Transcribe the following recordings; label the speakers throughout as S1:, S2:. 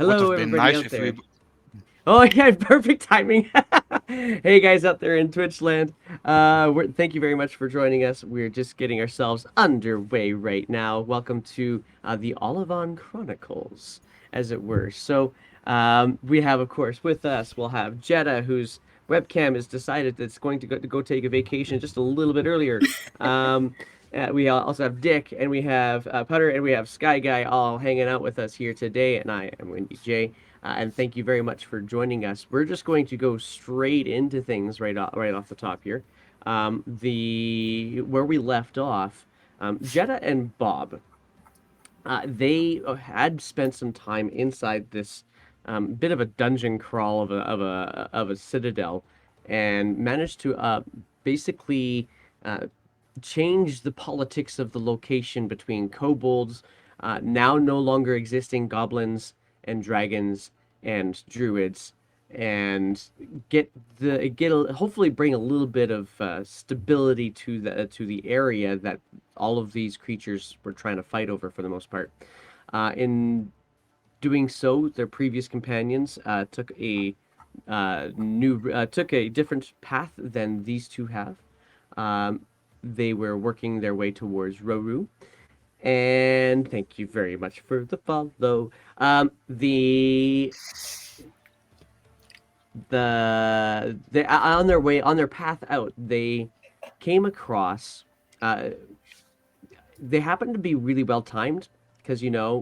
S1: Would
S2: Hello,
S1: have been
S2: everybody
S1: nice
S2: out
S1: if
S2: there.
S1: we.
S2: Oh yeah, perfect timing. Hey guys out there in Twitch land. Thank you very much for joining us. We're just getting ourselves underway right now. Welcome to the Olivon Chronicles, as it were. So we have, of course, with us, we'll have Jetta, whose webcam has decided that it's going to go take a vacation just a little bit earlier. We also have Dick, and we have Putter, and we have Sky Guy all hanging out with us here today. And I am Wendy J. And thank you very much for joining us. We're just going to go straight into things right off the top here. The Where we left off, Jetta and Bob, they had spent some time inside this bit of a dungeon crawl of a citadel, and managed to basically uh, change the politics of the location between kobolds, now no longer existing goblins and dragons and druids, and hopefully bring a little bit of stability to the area that all of these creatures were trying to fight over for the most part. In doing so, their previous companions took a different path than these two have. Um, they were working their way towards Rorough, and thank you very much for the follow. On their way, on their path out, they came across. Uh, they happened to be really well timed, because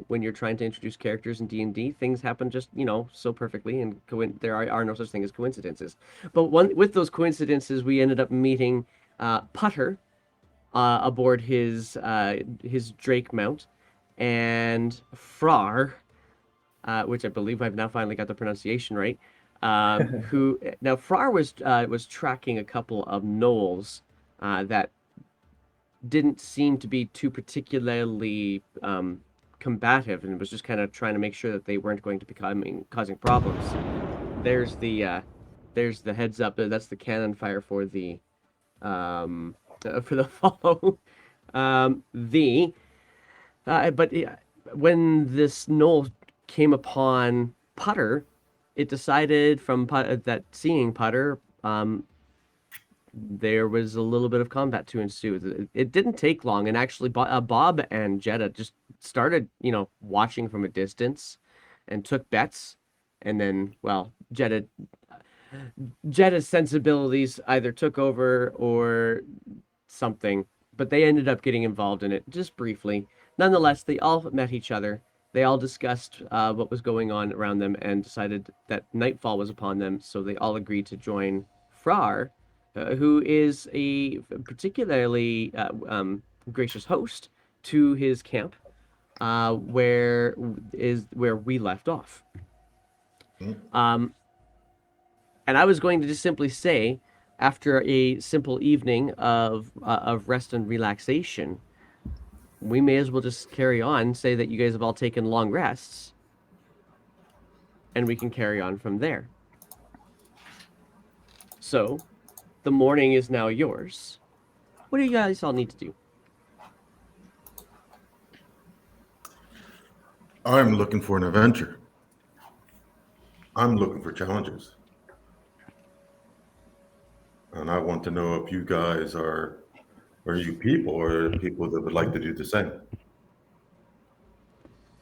S2: when you're trying to introduce characters in D&D, things happen just so perfectly, and there are no such thing as coincidences. But with those coincidences, we ended up meeting Putter aboard his Drake mount, and Frar, which I believe I've now finally got the pronunciation right. Who now Frar was tracking a couple of gnolls that didn't seem to be too particularly combative, and was just kind of trying to make sure that they weren't going to be causing problems. There's the heads up. That's the cannon fire for the follow. The but When this gnoll came upon Putter, it decided that seeing Putter, there was a little bit of combat to ensue. It didn't take long, and actually, Bob and Jetta just started, watching from a distance, and took bets, and then, well, Jetta's sensibilities either took over or something, but they ended up getting involved in it just briefly. Nonetheless, they all met each other. They all discussed what was going on around them and decided that nightfall was upon them, so they all agreed to join Frar, who is a particularly gracious host to his camp, where we left off. Um, and I was going to just simply say, after a simple evening of rest and relaxation, we may as well just carry on. Say that you guys have all taken long rests, and we can carry on from there. So, the morning is now yours. What do you guys all need to do?
S3: I'm looking for an adventure. I'm looking for challenges. And I want to know if you guys are you people or people that would like to do the same.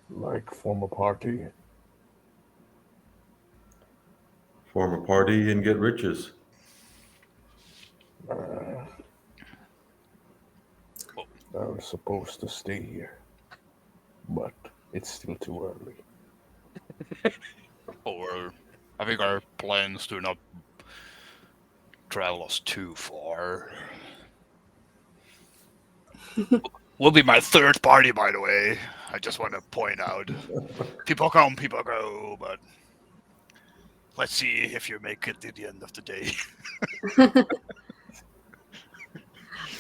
S4: Like form a party.
S3: Form a party and get riches.
S4: I was supposed to stay here, but it's still too early.
S1: Or I think our plans do not travel us too far. Will be my third party, by the way. I just want to point out. People come, people go, but let's see if you make it to the end of the day.
S5: I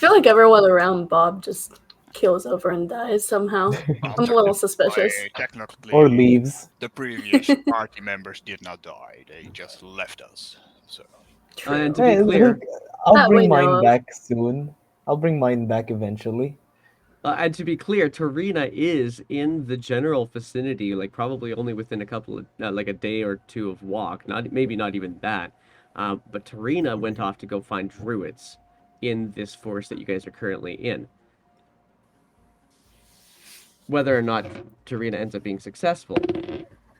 S5: feel like everyone around Bob just kills over and dies somehow. I'm a little suspicious.
S1: Technically,
S4: Or leaves.
S1: the previous party members did not die. They just left us. So.
S2: And to be clear,
S4: I'll
S5: That we
S4: bring
S5: know
S4: mine
S5: of.
S4: back soon. I'll bring mine back eventually.
S2: And to be clear, Torina is in the general vicinity, like probably only within a couple of, like a day or two of walk. Maybe not even that. But Torina went off to go find druids in this forest that you guys are currently in. Whether or not Torina ends up being successful,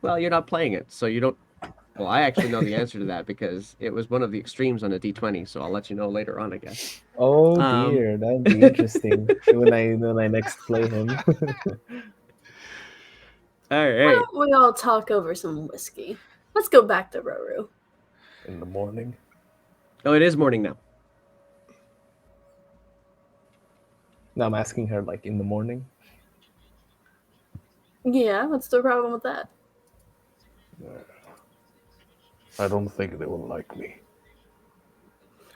S2: well, you're not playing it, so you don't. Well, I actually know the answer to that because it was one of the extremes on a D20, so I'll let you know later on, I guess.
S6: Oh
S2: Um,
S6: dear, that would be interesting when I next play him.
S2: All
S5: Why
S2: right.
S5: don't we all talk over some whiskey? Let's go back to Rorough.
S4: In the morning.
S2: Oh, it is morning now.
S6: No, I'm asking her like in the morning.
S5: Yeah, what's the problem with that?
S4: I don't think they will like me.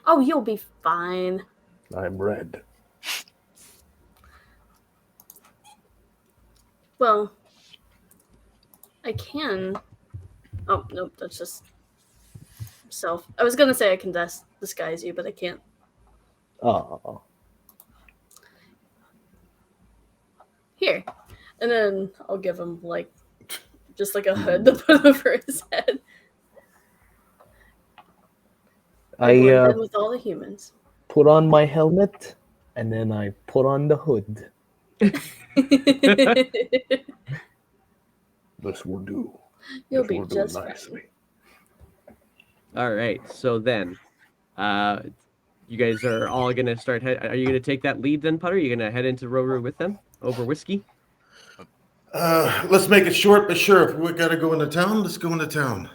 S5: Oh, you'll be fine.
S4: I'm red.
S5: Well, I can. Oh, nope, that's just self. I was gonna say I can disguise you, but I can't.
S6: Oh,
S5: Here. And then I'll give him, like, just like a hood to put over his head.
S6: I
S5: blend in with all the humans.
S6: put on my helmet and then I put on the hood.
S4: This will do.
S5: You'll
S4: This
S5: be
S4: will do
S5: just fine.
S4: nicely.
S2: All right. So then, you guys are all gonna start. Are you gonna take that lead then, Putter? Are you gonna head into Rorough with them over whiskey?
S3: Let's make it short but sure. If we gotta go into town, let's go into town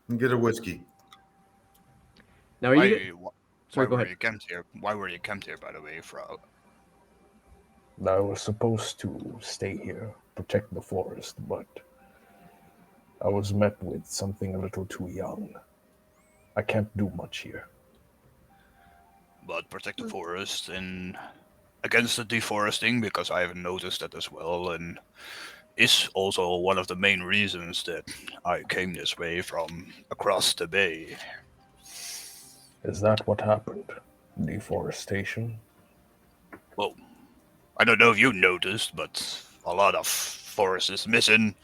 S3: and get a whiskey.
S2: Now, are you?
S1: Why
S2: Sorry, go
S1: were
S2: ahead.
S1: you camped here? Why were you camped here, by the way, Frog?
S4: I was supposed to stay here, protect the forest, but I was met with something a little too young. I can't do much here.
S1: But protect the forest and against the deforesting, because I have noticed that as well, and is also one of the main reasons that I came this way from across the bay.
S4: Is that what happened? Deforestation?
S1: Well, I don't know if you noticed, but a lot of forest is missing.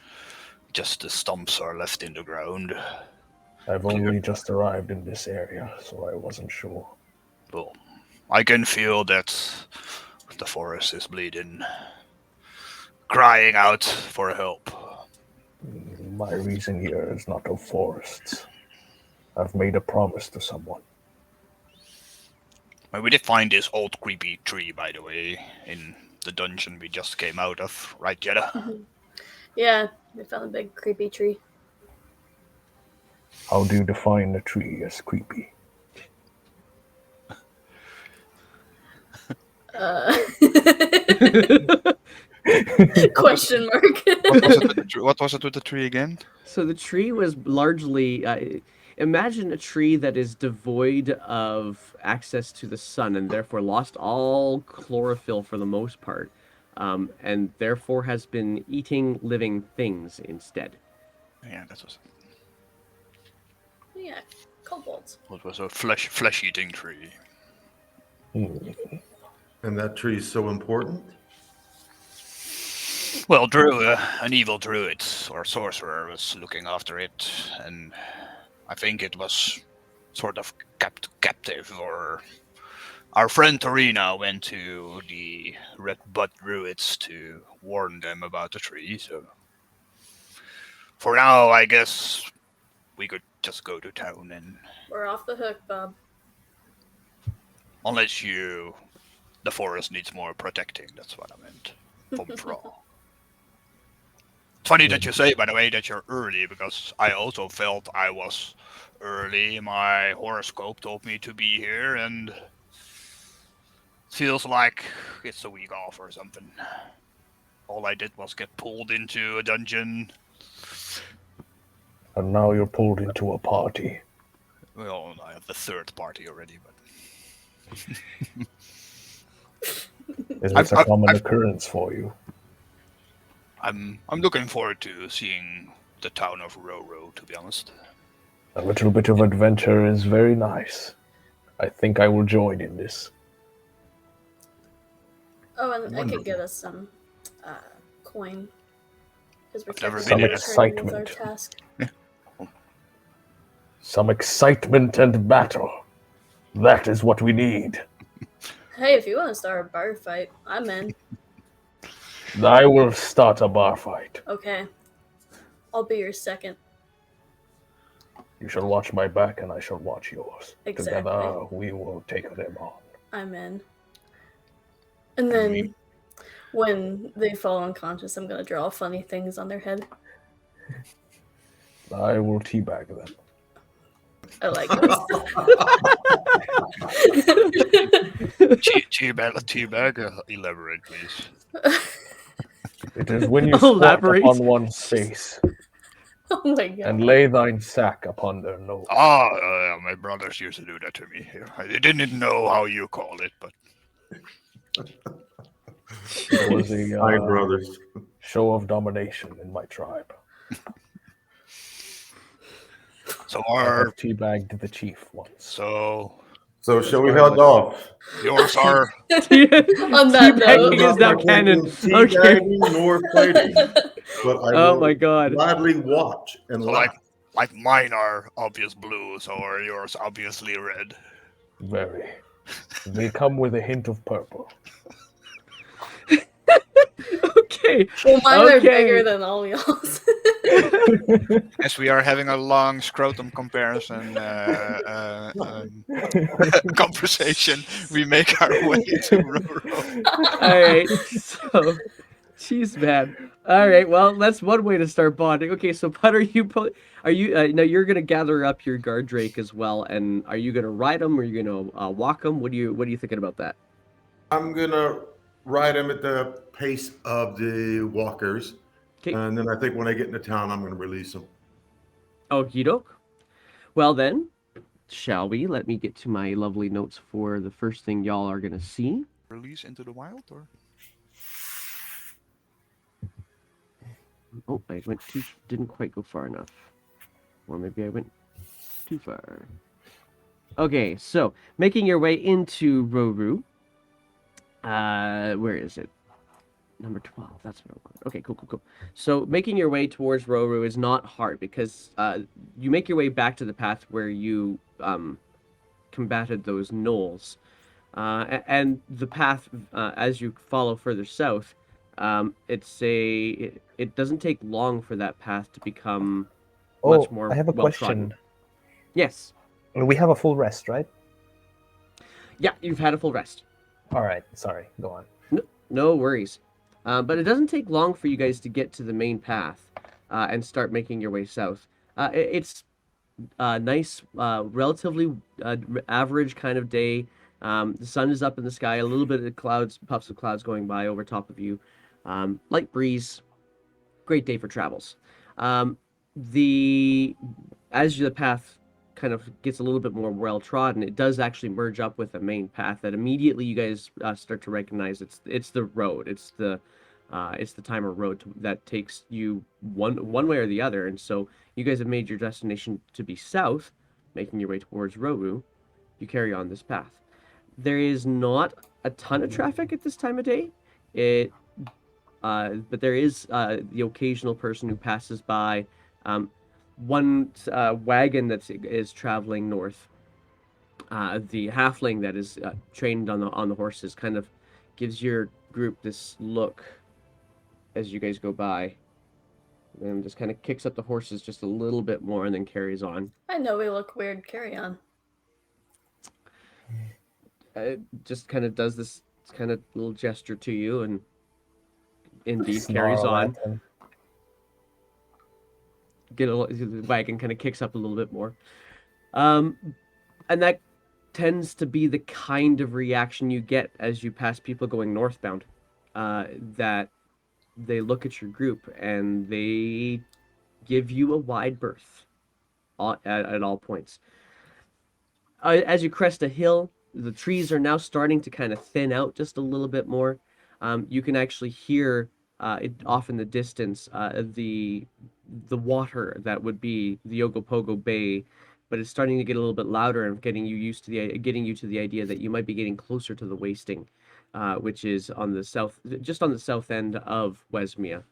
S1: Just the stumps are left in the ground.
S4: I've only just arrived in this area, so I wasn't sure.
S1: Well, I can feel that the forest is bleeding, crying out for help.
S4: My reason here is not of forests. I've made a promise to someone.
S1: Well, we did find this old creepy tree, by the way, in the dungeon we just came out of, right, Jetta?
S5: Yeah, they found a big creepy tree.
S4: How do you define a tree as creepy?
S5: Question mark.
S1: What was it with the tree again?
S2: So the tree was largely. Imagine a tree that is devoid of access to the sun and therefore lost all chlorophyll for the most part, and therefore has been eating living things instead.
S1: Yeah, that was.
S5: Yeah, kobolds.
S1: It was a flesh-eating tree.
S3: And that tree is so important.
S1: Well, an evil druid or sorcerer was looking after it, and I think it was sort of kept captive, or our friend Torina went to the Red Bud Druids to warn them about the tree, so for now, I guess we could just go to town, and
S5: We're off the hook, Bob.
S1: unless the forest needs more protecting, that's what I meant. From Frog. It's funny that you say, by the way, that you're early, because I also felt I was early. My horoscope told me to be here, and feels like it's a week off or something. All I did was get pulled into a dungeon.
S4: And now you're pulled into a party.
S1: Well, I have the third party already, but
S4: Is this a common occurrence for you?
S1: I'm looking forward to seeing the town of Rorough, to be honest.
S4: A little bit of adventure is very nice. I think I will join in this.
S5: Oh, and I could
S3: Wonderful.
S5: get us some coin. Because we're
S1: I've never
S5: technically
S1: been
S4: in
S5: returning with our
S4: excitement.
S5: task.
S4: Some excitement and battle. That is what we need.
S5: Hey, if you want to start a bar fight, I'm in.
S4: I will start a bar fight.
S5: Okay. I'll be your second.
S4: You shall watch my back and I shall watch yours.
S5: Exactly.
S4: Together we will take them on.
S5: I'm in. And then when they fall unconscious, I'm gonna draw funny things on their head.
S4: I will teabag them.
S5: I like this.
S1: Teabag, elaborate, please.
S4: It is when you squat
S2: Elaborate.
S4: upon one's face
S5: Oh my god.
S4: and lay thine sack upon their nose.
S1: My brothers used to do that to me. I didn't know how you call it, but
S4: It was a
S3: Hi, brothers.
S4: show of domination in my tribe.
S1: so
S4: I
S1: our
S4: have teabagged the chief once.
S1: so
S3: So shall we head off?
S1: yours are
S5: On that note.
S2: Teabagging is now canon. Okay.
S3: Teabagging nor fighting, but I
S2: Oh
S3: will
S2: my god.
S3: gladly watch and
S1: so
S3: laugh.
S1: like mine are obvious blue, so are yours obviously red.
S4: Very. They come with a hint of purple.
S2: Okay.
S5: Well, mine are
S2: Okay.
S5: bigger than all y'all's.
S1: As we are having a long scrotum comparison conversation, we make our way to Rorough.
S2: All right. So, jeez, man. All right. Well, that's one way to start bonding. Okay. So, Put, are you now you're gonna gather up your guard drake as well, and are you gonna ride them or are you gonna walk them? What are you thinking about that?
S3: I'm gonna ride him at the pace of the walkers,
S2: Okay.
S3: and then I think when I get into town, I'm gonna release them.
S2: Okie doke. Well then, shall we? Let me get to my lovely notes for the first thing y'all are gonna see.
S1: Release into the wild, or
S2: Oh, I went didn't quite go far enough. Or maybe I went too far. Okay, so making your way into Rorough. Where is it? Number 12. That's what I want. Okay, cool. So making your way towards Rorough is not hard because you make your way back to the path where you combated those gnolls. And the path, as you follow further south, it doesn't take long for that path to become much more
S6: I have a
S2: well-trodden.
S6: question.
S2: Yes.
S6: We have a full rest, right?
S2: Yeah, you've had a full rest.
S6: All right. Sorry. Go on.
S2: No worries. But it doesn't take long for you guys to get to the main path and start making your way south. It's a nice, relatively average kind of day. The sun is up in the sky, a little bit of clouds, puffs of clouds going by over top of you. Light breeze. Great day for travels. As the path kind of gets a little bit more well trodden, it does actually merge up with a main path that immediately you guys start to recognize it's the road. It's the Timer Road that takes you one way or the other. And so you guys have made your destination to be south, making your way towards Rorough. You carry on this path. There is not a ton of traffic at this time of day. But there is the occasional person who passes by. One wagon that is traveling north. The halfling that is trained on the horses kind of gives your group this look as you guys go by, and just kind of kicks up the horses just a little bit more and then carries on.
S5: I know we look weird. Carry on.
S2: Just kind of does this kind of little gesture to you and indeed carries
S6: Snarl
S2: on.
S6: at him.
S2: The wagon kind of kicks up a little bit more. And that tends to be the kind of reaction you get as you pass people going northbound. That they look at your group and they give you a wide berth at all points. As you crest a hill, the trees are now starting to kind of thin out just a little bit more. You can actually hear off in the distance the water that would be the Ogopogo Bay, but it's starting to get a little bit louder and getting you to the idea that you might be getting closer to the wasting. which is on the south, just on the south end of Wesmere.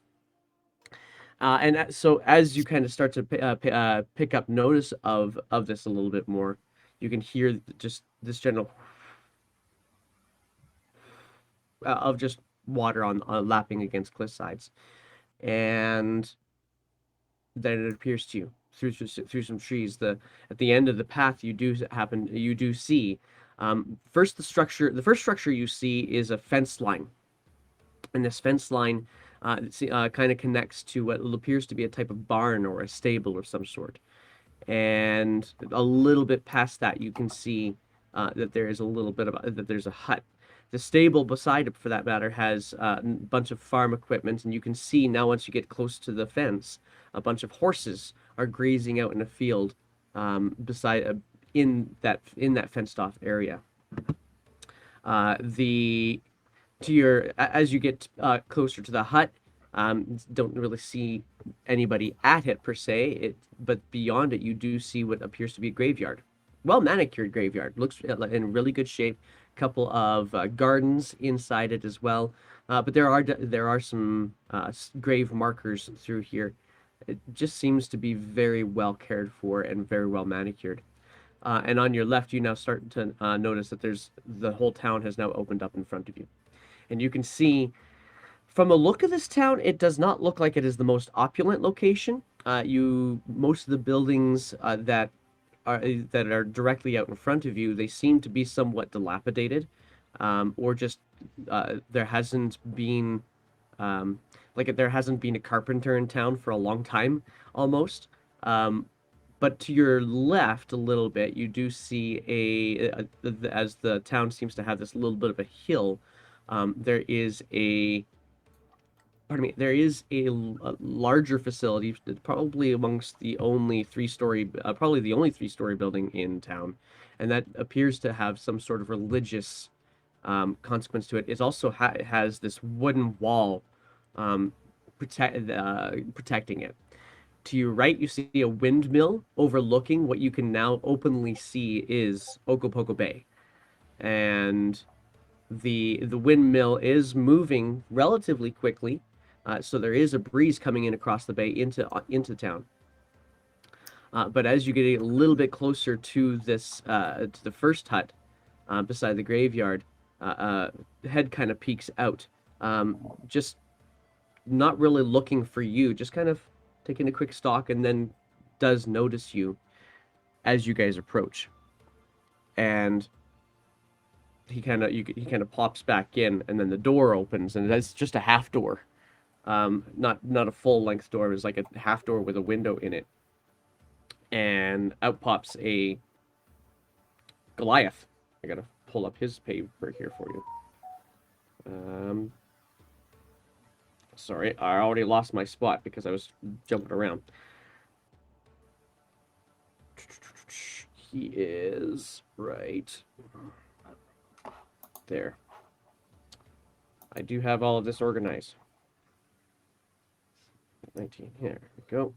S2: So as you kind of start to pick up notice of this a little bit more, you can hear just this general of just water on lapping against cliff sides, and then it appears to you through some trees. At the end of the path, you do see first the first structure you see is a fence line, and this fence line kind of connects to what appears to be a type of barn or a stable of some sort. And a little bit past that, you can see that there is a little bit of that there's a hut. The stable beside it, for that matter, has a bunch of farm equipment, and you can see now once you get close to the fence, a bunch of horses are grazing out in a field beside in that fenced off area. As you get closer to the hut, don't really see anybody at it per se. But beyond it, you do see what appears to be a graveyard, well manicured graveyard. Looks in really good shape. Couple of gardens inside it as well. But there are some grave markers through here. It just seems to be very well cared for and very well manicured. And on your left, you now start to notice that the whole town has now opened up in front of you. And you can see, from the look of this town, it does not look like it is the most opulent location. Most of the buildings that are directly out in front of you, they seem to be somewhat dilapidated, or just there hasn't been there hasn't been a carpenter in town for a long time, almost. But to your left a little bit, you do see as the town seems to have this little bit of a hill. There is a larger facility, probably amongst the only three-story building in town, and that appears to have some sort of religious consequence to it. It also has this wooden wall protecting it. To your right, you see a windmill overlooking what you can now openly see is Okopoco Bay, and the windmill is moving relatively quickly, so there is a breeze coming in across the bay into town. But as you get a little bit closer to this to the first hut beside the graveyard, the head kind of peeks out, just not really looking for you, just kind of taking a quick stalk, and then does notice you as you guys approach. And he kind of pops back in, and then the door opens, and it's just a half door, not a full length door. It's like a half door with a window in it, and out pops a Goliath. I gotta pull up his paper here for you. Sorry, I already lost my spot because I was jumping around. He is right there. I do have all of this organized. 19, here we go.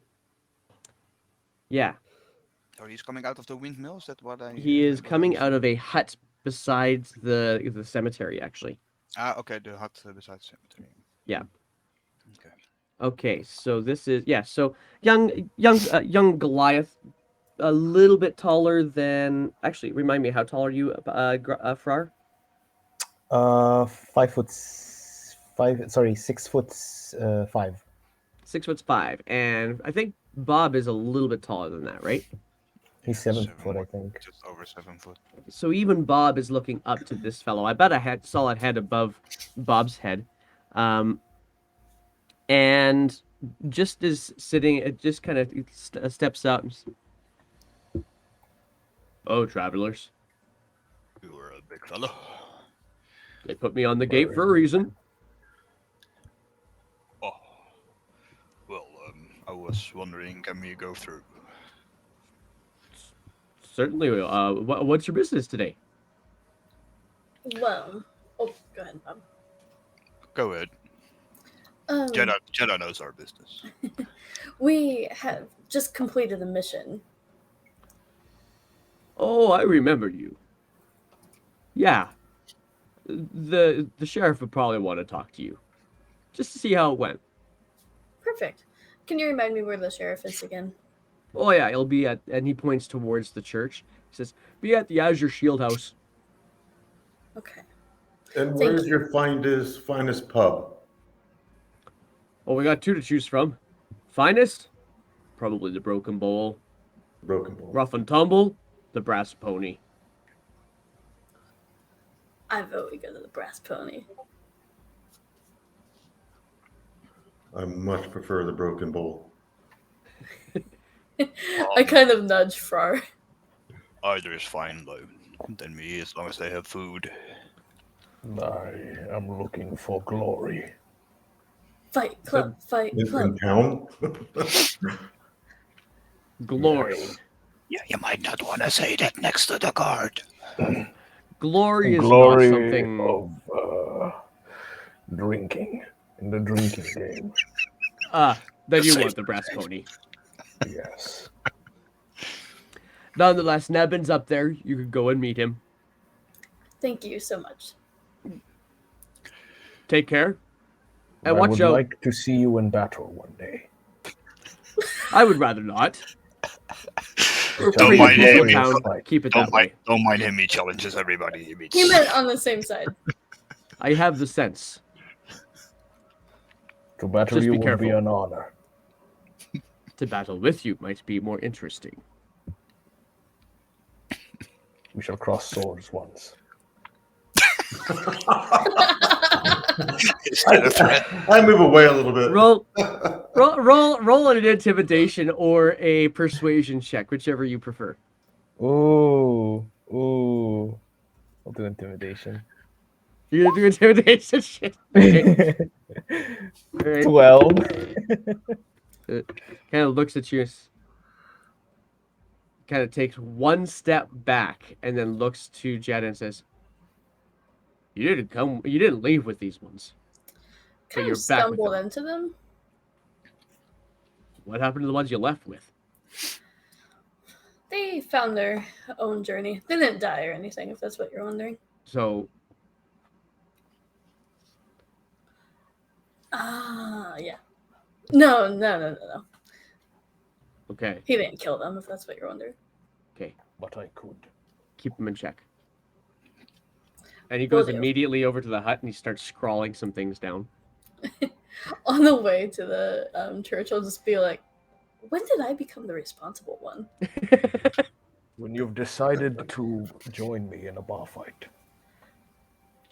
S2: Yeah.
S1: So he's coming out of the windmill? Is that what I...
S2: He is coming out of a hut besides the cemetery, actually.
S1: Okay, the hut beside the cemetery.
S2: Yeah.
S1: Okay.
S2: Okay, so this is, yeah, so young Goliath, a little bit taller than, actually, remind me, how tall are you, Frar?
S6: 6'5".
S2: 6'5", and I think Bob is a little bit taller than that, right?
S6: He's 7 foot, I think.
S1: Just over 7 foot.
S2: So even Bob is looking up to this fellow. I bet a solid head above Bob's head. And just as sitting, it just kind of steps out. Oh, travelers.
S1: You were a big fellow.
S2: They put me on the gate for a reason.
S1: Oh. Well, I was wondering, can we go through?
S2: Certainly. What's your business today?
S5: Well, oh, go ahead, Bob.
S1: Go ahead. Jeddah knows our business.
S5: We have just completed a mission.
S2: Oh, I remember you. Yeah. the sheriff would probably want to talk to you, just to see how it went.
S5: Perfect. Can you remind me where the sheriff is again?
S2: Oh yeah, it'll be at, and he points towards the church. He says, "Be at the Azure Shield House."
S5: Okay.
S3: And
S5: Thank
S3: where's
S5: you.
S3: your finest pub?
S2: Oh, we got two to choose from. Finest, probably the Broken Bowl.
S3: Broken Bowl.
S2: Rough and Tumble, the Brass Pony.
S5: I vote we go to the Brass Pony.
S3: I much prefer the Broken Bowl.
S5: I kind of nudge Frar.
S1: Either is fine than me, as long as they have food.
S4: I am looking for glory.
S5: Fight club, fight
S3: In
S5: club.
S3: town?
S2: Glory.
S4: Yes.
S1: Yeah, you might not want to say that next to the guard.
S2: Glory is
S4: Glory
S2: not something.
S4: of drinking in the drinking game.
S2: Then you want the Brass Pony.
S4: Yes.
S2: Nonetheless, Nebin's up there. You could go and meet him.
S5: Thank you so much.
S2: Take care. And
S4: I
S2: watch
S4: would
S2: out.
S4: like to see you in battle one day.
S2: I would rather not. We're
S1: Don't
S2: pretty
S1: mind
S2: peaceful
S1: him.
S2: town.
S4: Fight.
S2: Keep it that way.
S1: Don't mind him. He challenges everybody he meets.
S5: He meant on the same side.
S2: I have the sense.
S4: To battle
S2: Just
S4: you
S2: be
S4: would
S2: careful.
S4: be an honor.
S2: To battle with you might be more interesting.
S4: We shall cross swords once.
S1: Is that a threat?
S3: I move away a little bit.
S2: Roll an intimidation or a persuasion check, whichever you prefer.
S6: Ooh. I'll do intimidation.
S2: You're gonna do intimidation shit. Okay. All right.
S6: 12.
S2: Kind of looks at you. Kind of takes one step back and then looks to Jed and says, "You didn't leave with these ones.
S5: Kind
S2: you're
S5: of
S2: back with
S5: stumbled
S2: them.
S5: into them.
S2: What happened to the ones you left with?"
S5: They found their own journey. They didn't die or anything, if that's what you're wondering.
S2: So,
S5: Yeah. No.
S2: okay,
S5: He didn't kill them, if that's what you're wondering.
S4: But I could.
S2: keep them in check. And he
S5: Will
S2: goes
S5: do.
S2: immediately over to the hut and he starts scrawling some things down.
S5: On the way to the church, I'll just be like, when did I become the responsible one?
S4: When you've decided to join me in a bar fight.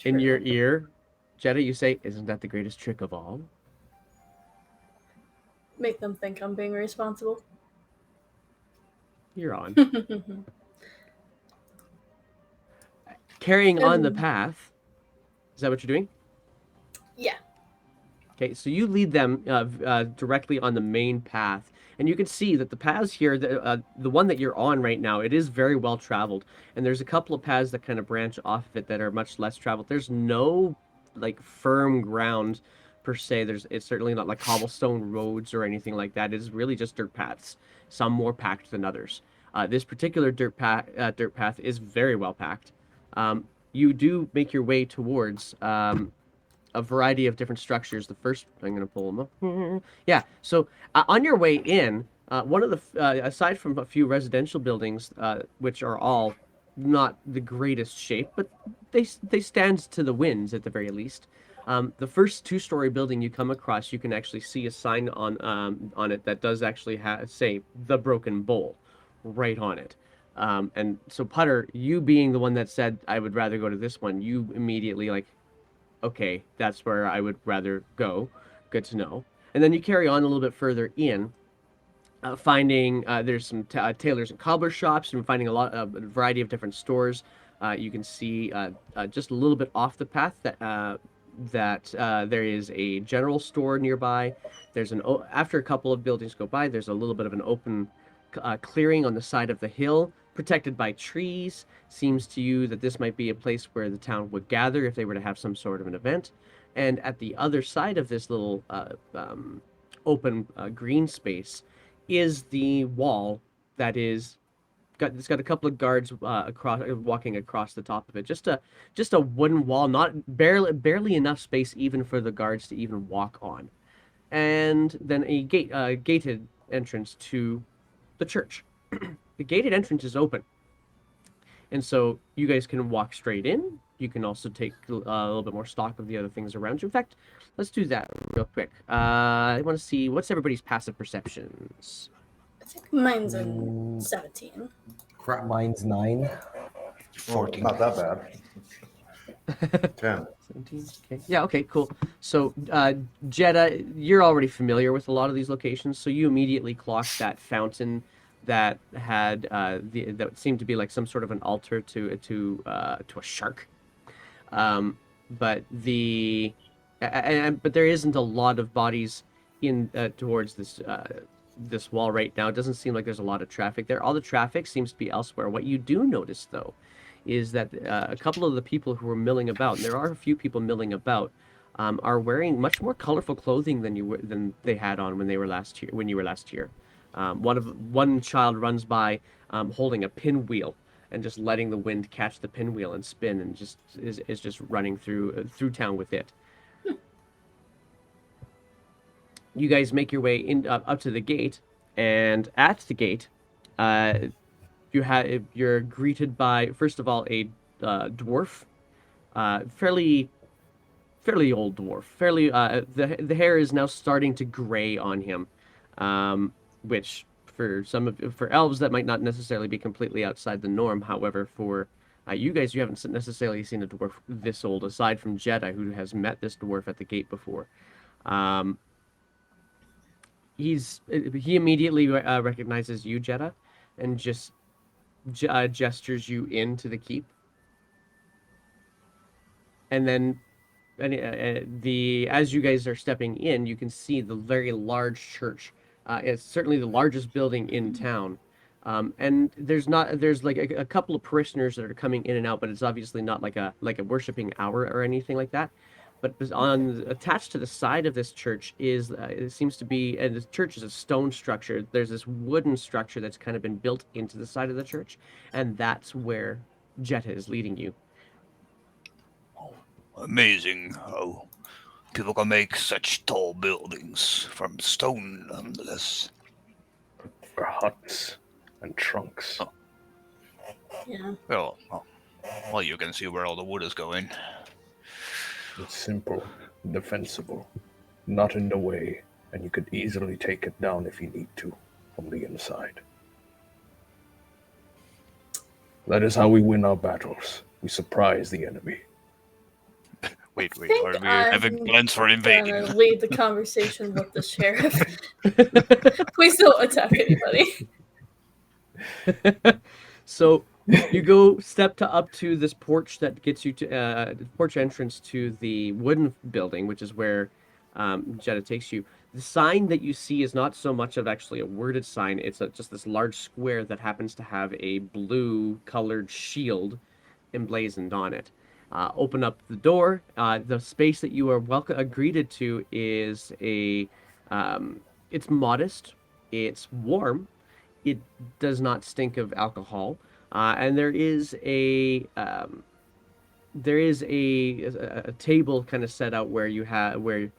S2: In your ear, Jeddah, you say, "Isn't that the greatest trick of all?"
S5: Make them think I'm being responsible.
S2: You're on. Carrying on the path. Is that what you're doing?
S5: Yeah.
S2: Okay, so you lead them directly on the main path, and you can see that the paths here, the one that you're on right now, it is very well traveled, and there's a couple of paths that kind of branch off of it that are much less traveled. There's no like firm ground per se. It's certainly not like cobblestone roads or anything like that. It is really just dirt paths, some more packed than others. This particular dirt path is very well packed. You do make your way towards a variety of different structures. The first, I'm going to pull them up. Yeah, so on your way in, one of the, aside from a few residential buildings, which are all not the greatest shape, but they stand to the winds at the very least. The first two-story building you come across, you can actually see a sign on it that does actually say "The Broken Bowl" right on it. And so Putter, you being the one that said I would rather go to this one, you immediately like, okay, that's where I would rather go. Good to know. And then you carry on a little bit further in, finding there's some tailors and cobbler shops, and finding a variety of different stores. You can see just a little bit off the path that there is a general store nearby. There's after a couple of buildings go by, there's a little bit of an open clearing on the side of the hill, protected by trees. Seems to you that this might be a place where the town would gather if they were to have some sort of an event. And at the other side of this little open green space is the wall that is it's got a couple of guards across walking across the top of it. Just a wooden wall, not barely enough space even for the guards to even walk on, and then a gated entrance to the church. The gated entrance is open, and so you guys can walk straight in. You can also take a little bit more stock of the other things around you. In fact, let's do that real quick. I want to see what's everybody's passive perceptions.
S5: I think mine's in 17.
S3: Crap.
S6: Mine's 9.
S1: 14.
S3: Not that bad. 10.
S2: 17. Okay. Yeah. Okay. Cool. So, Jetta, you're already familiar with a lot of these locations, so you immediately clocked that fountain that had that seemed to be like some sort of an altar to a shark. But but there isn't a lot of bodies in towards this wall right now. It doesn't seem like there's a lot of traffic there. All the traffic seems to be elsewhere. What you do notice, though, is that a couple of the people who were milling about, and there are a few people milling about, are wearing much more colorful clothing than they had on when you were last here. One child runs by holding a pinwheel and just letting the wind catch the pinwheel and spin, and just is just running through town with it. You guys make your way in up to the gate, and at the gate, you're greeted by, first of all, a dwarf, fairly old dwarf. The hair is now starting to gray on him, which for elves that might not necessarily be completely outside the norm. However, for you guys, you haven't necessarily seen a dwarf this old, aside from Jedi, who has met this dwarf at the gate before. He immediately recognizes you, Jetta, and just gestures you into the keep. And then, as you guys are stepping in, you can see the very large church. It's certainly the largest building in town. And there's like a couple of parishioners that are coming in and out, but it's obviously not like a worshiping hour or anything like that. But attached to the side of this church is it seems to be, and the church is a stone structure. There's this wooden structure that's kind of been built into the side of the church, and that's where Jetta is leading you.
S1: Amazing how people can make such tall buildings from stone, nonetheless.
S4: Or huts and trunks.
S1: Oh.
S5: Yeah.
S1: Well, you can see where all the wood is going.
S4: It's simple, defensible, not in the way, and you could easily take it down if you need to, from the inside. That is how we win our battles. We surprise the enemy.
S1: Wait, are we having plans for invading?
S5: I'm gonna lead the conversation with the sheriff. Please don't attack anybody.
S2: So you go up to this porch that gets you to the porch entrance to the wooden building, which is where Jetta takes you. The sign that you see is not so much of actually a worded sign. It's just this large square that happens to have a blue colored shield emblazoned on it. Open up the door. The space that you are greeted to is it's modest. It's warm. It does not stink of alcohol. And there is a table kind of set out where it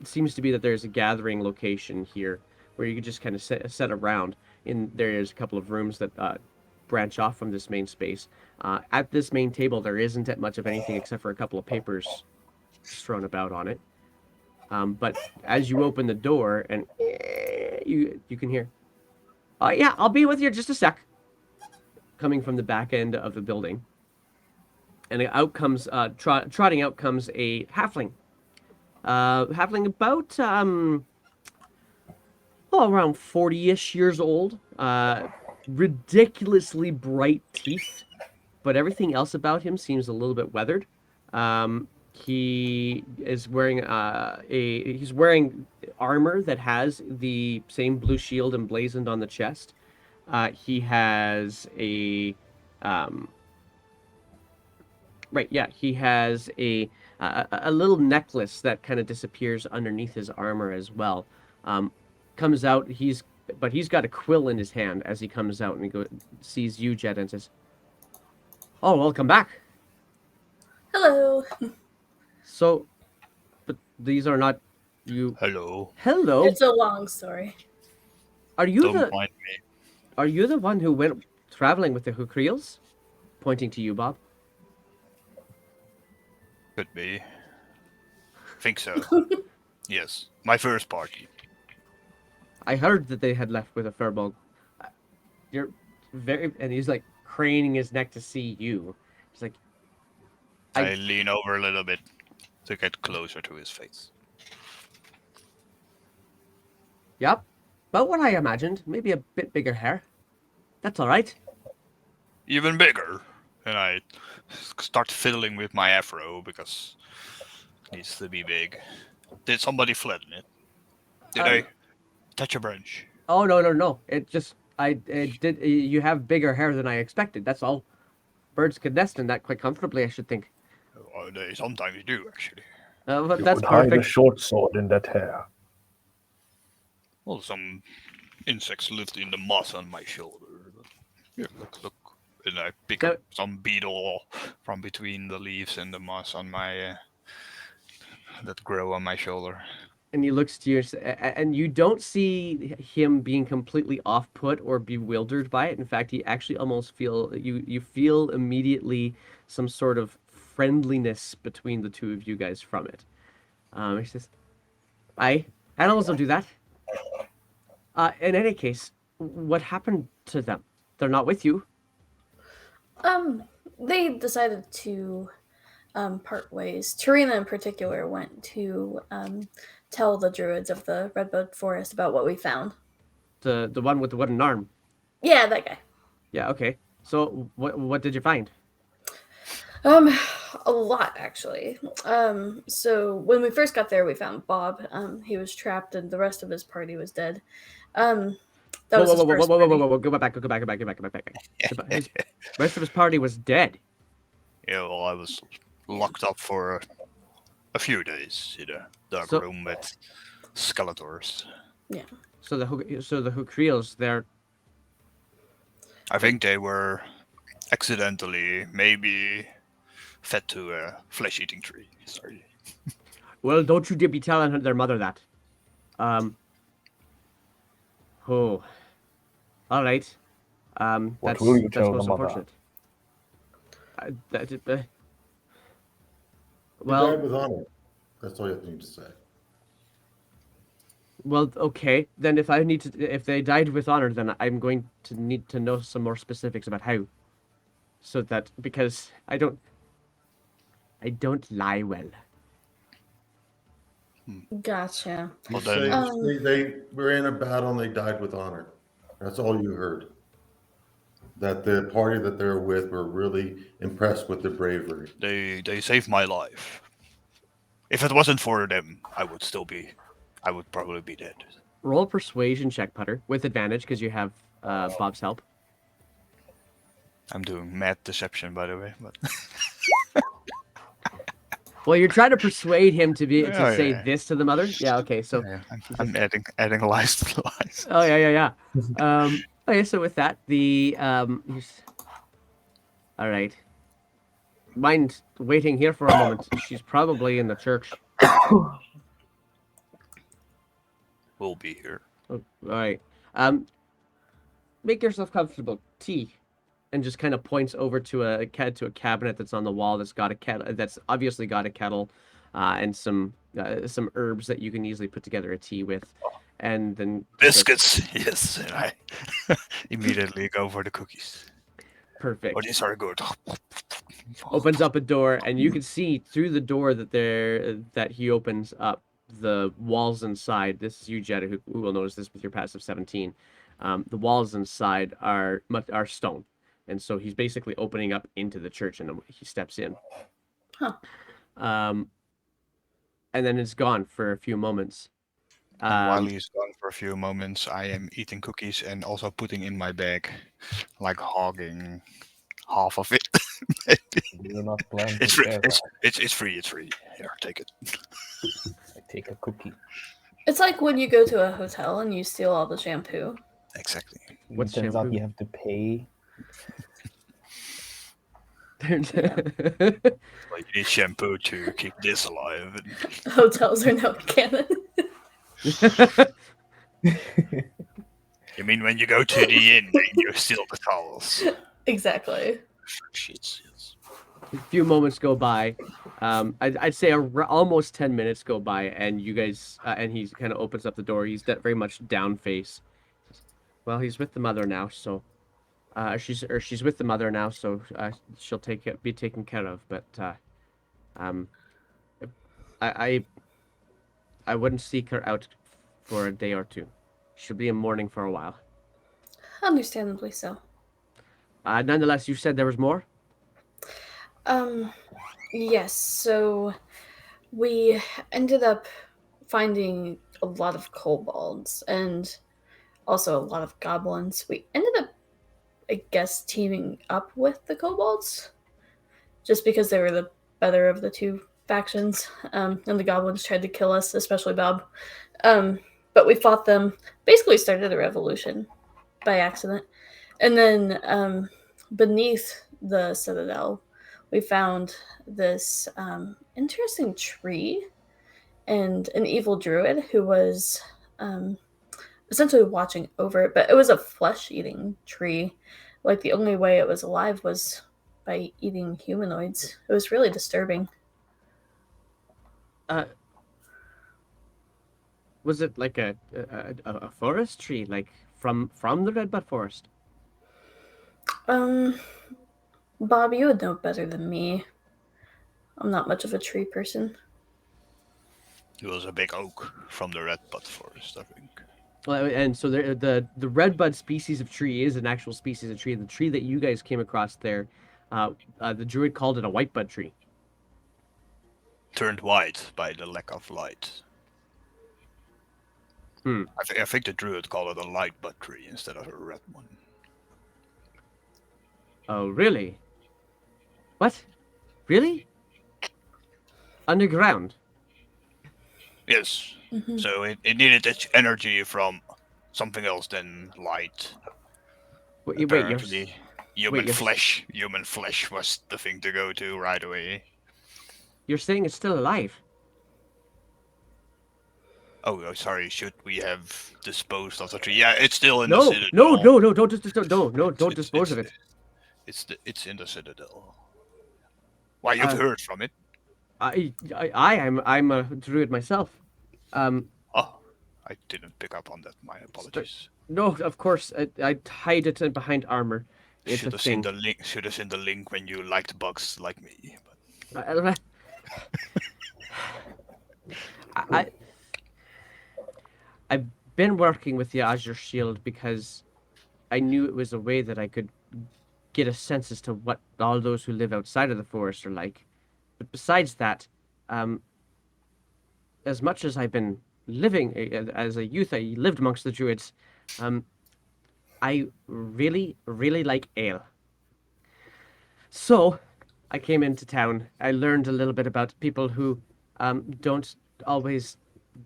S2: seems to be that there's a gathering location here where you could just kind of set around. There's a couple of rooms that branch off from this main space. At this main table, there isn't much of anything except for a couple of papers thrown about on it. But as you open the door, and you can hear, "Oh yeah, I'll be with you just a sec," coming from the back end of the building. And out comes trotting out comes a halfling. Halfling about around 40-ish years old. Ridiculously bright teeth, but everything else about him seems a little bit weathered. He is wearing he's wearing armor that has the same blue shield emblazoned on the chest. He has he has a little necklace that kind of disappears underneath his armor as well. Comes out, he's but he's got a quill in his hand as he comes out and sees you, Jed, and says, "Oh, welcome back.
S5: Hello.
S2: So, but these are not you.
S1: Hello.
S2: Hello.
S5: It's a long story.
S2: Are you
S1: Don't
S2: the
S1: mind me.
S2: Are you the one who went traveling with the Hukreels?" Pointing to you, Bob.
S1: Could be. Think so. Yes. My first party.
S2: I heard that they had left with a furball. You're very, and he's like craning his neck to see you. He's like,
S1: I lean over a little bit to get closer to his face.
S2: "Yep, about what I imagined. Maybe a bit bigger hair. That's all right."
S1: Even bigger. And I start fiddling with my afro because it needs to be big. Did somebody flatten it? Did I touch a branch?
S2: Oh no! It just it did. You have bigger hair than I expected. That's all. Birds could nest in that quite comfortably, I should think.
S1: Oh, they sometimes do, actually.
S2: But
S4: You
S2: that's
S4: could hide a
S2: perfect.
S4: short sword in that hair.
S1: Well, some insects lived in the moss on my shoulder. Here, look. And I pick up some beetle from between the leaves and the moss on my that grow on my shoulder.
S2: And he looks to you, and you don't see him being completely off-put or bewildered by it. In fact, he actually almost you feel immediately some sort of friendliness between the two of you guys from it. He says, animals don't do that. In any case, what happened to them? They're not with you."
S5: They decided to part ways. Tarina in particular went to tell the druids of the Redbud Forest about what we found.
S2: The one with the wooden arm.
S5: Yeah, that guy.
S2: Yeah, okay. So what did you find?
S5: A lot actually. So when we first got there, we found Bob. He was trapped, and the rest of his party was dead. That was his first party.
S2: Whoa. Go back. His rest of his party was dead.
S1: Yeah, well, I was locked up for a few days in a dark room with skeletors.
S5: Yeah.
S2: So the Hukreels, they're...
S1: I think they were accidentally maybe fed to a flesh-eating tree. Sorry.
S2: Well, don't you be telling their mother that. Oh. All right.
S4: What will you tell
S2: most
S4: the mother?
S2: unfortunate.
S3: He died with honor. That's all you need to say.
S2: Well, okay. Then if they died with honor, then I'm going to need to know some more specifics about how. So that, because I don't lie well.
S5: Gotcha.
S3: You say they were in a battle and they died with honor. That's all you heard. That the party that they were with were really impressed with their bravery.
S1: They saved my life. If it wasn't for them, I would probably be dead.
S2: Roll a persuasion check, Putter, with advantage because you have Bob's help.
S1: I'm doing mad deception, by the way. But
S2: Well, you're trying to persuade him to say this to the mother. Yeah. Okay. So
S1: I'm adding lies to lies.
S2: Oh yeah. Okay. So with that, all right. Mind waiting here for a moment? She's probably in the church.
S1: We'll be here.
S2: Oh, all right. Make yourself comfortable. Tea, and just kind of points over to a cabinet that's on the wall that's got a kettle. That's obviously got a kettle, and some herbs that you can easily put together a tea with, and then
S1: biscuits. Yes, and I immediately go for the cookies.
S2: Perfect.
S1: Oh, these are good.
S2: Opens up a door, and you can see through the door that he opens up the walls inside. This is you, Jed, who will notice this with your passive 17. The walls inside are stone, and so he's basically opening up into the church, and he steps in.
S5: Huh.
S2: And then it's gone for a few moments.
S1: And while he's gone for a few moments, I am eating cookies and also putting in my bag, like hogging half of it.
S4: Do not plan to
S1: It's free.
S4: share
S1: It's free. It's free. Here, take it.
S4: I take a cookie.
S5: It's like when you go to a hotel and you steal all the shampoo.
S1: Exactly.
S2: What's
S6: It turns out
S2: shampoo?
S6: you have to pay.
S1: Like you need shampoo to keep this alive. And
S5: Hotels are now canon.
S1: you mean when you go to the inn and you steal the towels?
S5: Exactly.
S1: Sheets, yes.
S2: A few moments go by. I'd say almost 10 minutes go by, and you guys, and he kind of opens up the door. He's very much down face. Well, he's with the mother now, so she's with the mother now, so she'll be taken care of. But um, I I wouldn't seek her out for a day or two. She'll be in mourning for a while.
S5: Understandably so.
S2: Nonetheless, you said there was more.
S5: Yes, so we ended up finding a lot of kobolds and also a lot of goblins. We ended up, I guess, teaming up with the kobolds just because they were the better of the two factions. And the goblins tried to kill us, especially Bob. But we fought them, basically started a revolution by accident. And then beneath the citadel, we found this interesting tree and an evil druid who was essentially watching over it. But it was a flesh-eating tree. Like the only way it was alive was by eating humanoids. It was really disturbing.
S2: Was it like a forest tree, like from the redbud forest?
S5: Bob, you would know better than me. I'm not much of a tree person.
S1: It was a big oak from the redbud forest, I think.
S2: Well, and so the redbud species of tree is an actual species of tree. The tree that you guys came across there, the druid called it a whitebud tree.
S1: Turned white by the lack of light. I think the druid called it a light bud tree instead of a red one.
S2: Oh, really? What? Really? Underground?
S1: Yes. So it needed its energy from something else than light.
S2: Wait, you're
S1: Apparently, human
S2: you're-
S1: flesh was the thing to go to right away.
S2: you're saying it's still alive?
S1: Oh, sorry. Should we have disposed of the tree? Yeah, it's still in the
S2: No,
S1: citadel.
S2: no, don't dispose of it.
S1: It's in the citadel. Why, you've heard from it?
S2: I'm a druid myself.
S1: Oh, I didn't pick up on that. My apologies.
S2: No, of course, I hide it behind armor. It's
S1: Should
S2: a
S1: have seen
S2: thing.
S1: the link. Should have seen the link when you liked bugs like me. But
S2: I've been working with the Azure Shield because I knew it was a way that I could get a sense as to what all those who live outside of the forest are like. But besides that, as much as I've been living as a youth, I lived amongst the druids. I really, really like ale. So, I came into town. I learned a little bit about people who don't always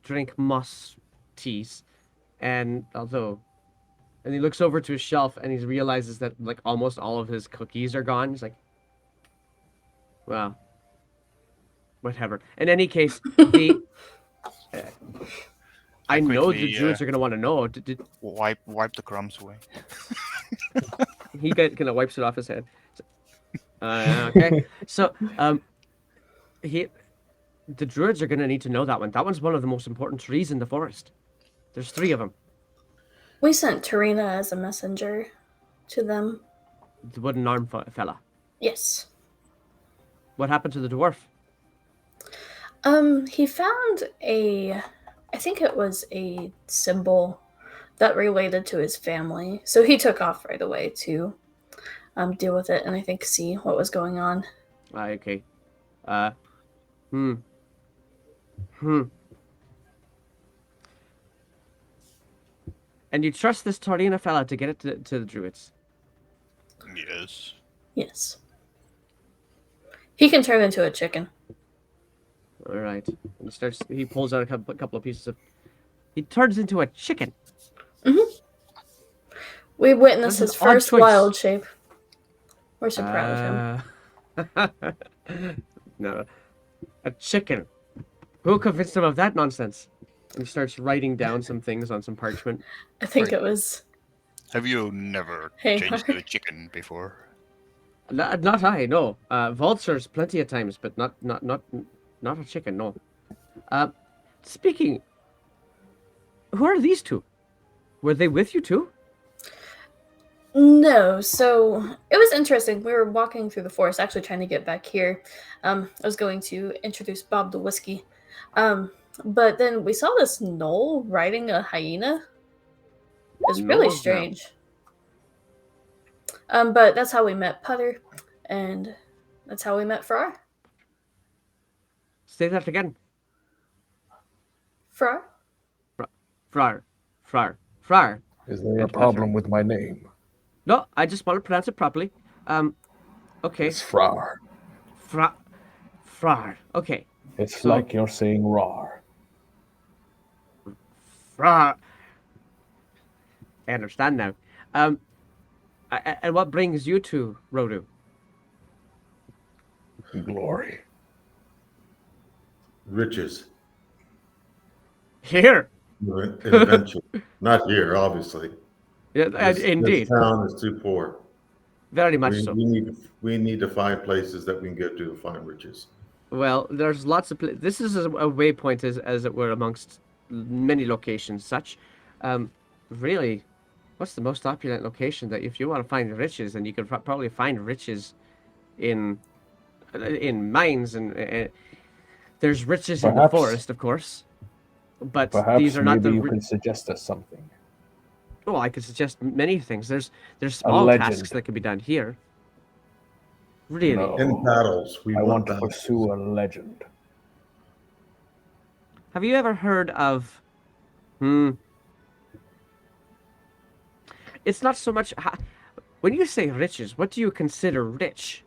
S2: drink moss teas, and he looks over to his shelf and he realizes that like almost all of his cookies are gone. He's like, well, whatever. In any case, I know the druids are gonna want to know.
S1: wipe the crumbs away.
S2: He kind of wipes it off his head. Okay, so the druids are gonna need to know that one. That one's one of the most important trees in the forest. There's 3 of them.
S5: We sent Tarina as a messenger to them.
S2: The wooden arm fella.
S5: Yes.
S2: What happened to the dwarf?
S5: He found I think it was a symbol that related to his family. So he took off right away to deal with it and I think see what was going on.
S2: Okay. And you trust this Torina fella to get it to the druids?
S1: Yes.
S5: Yes. He can turn into a chicken.
S2: All right. And he pulls out a couple of pieces of He turns into a chicken.
S5: We witnessed
S2: That's
S5: his
S2: an odd
S5: first
S2: choice.
S5: wild shape. We're so proud of him.
S2: No, a chicken. Who convinced him of that nonsense? And he starts writing down some things on some parchment.
S5: I think
S2: Right.
S5: it was.
S1: Have you never
S5: Hey,
S1: changed to a
S5: Mark.
S1: chicken before?
S2: Not I, no. Vultures plenty of times, but not a chicken, no. Speaking, who are these two? Were they with you too?
S5: No, so it was interesting. We were walking through the forest, actually trying to get back here. I was going to introduce Bob the whiskey. But then we saw this gnoll riding a hyena. It was really
S2: Gnolls now.
S5: strange. But that's how we met Putter, and that's how we met Frar.
S2: Say that again.
S5: Frar?
S2: Frar.
S4: Is there a
S2: It's
S4: problem with my name?
S2: No, I just want to pronounce it properly. Okay.
S4: It's Frar.
S2: Frar. Okay.
S4: It's
S2: So-
S4: like you're saying rar.
S2: Frar. I understand now. And what brings you to Rorough?
S4: Glory.
S3: Riches.
S2: Here.
S3: An adventure. Not here, obviously.
S2: Yeah, indeed.
S3: This town is too poor.
S2: Very much
S3: We,
S2: so.
S3: we need to find places that we can go to find riches.
S2: Well, there's lots of this is a waypoint as it were amongst many locations such. Really, what's the most opulent location that if you want to find riches, and you could probably find riches in mines and there's riches in the
S4: Perhaps-
S2: forest, of course. But
S4: Perhaps
S2: these are not
S4: maybe
S2: the
S4: you can suggest us something.
S2: Oh, I could suggest many things. There's small
S4: legend.
S2: tasks that can be done here. Really?
S4: No.
S3: In battles, we
S4: I want to
S3: battles.
S4: pursue a legend.
S2: Have you ever heard of? It's not so much. When you say riches, what do you consider rich?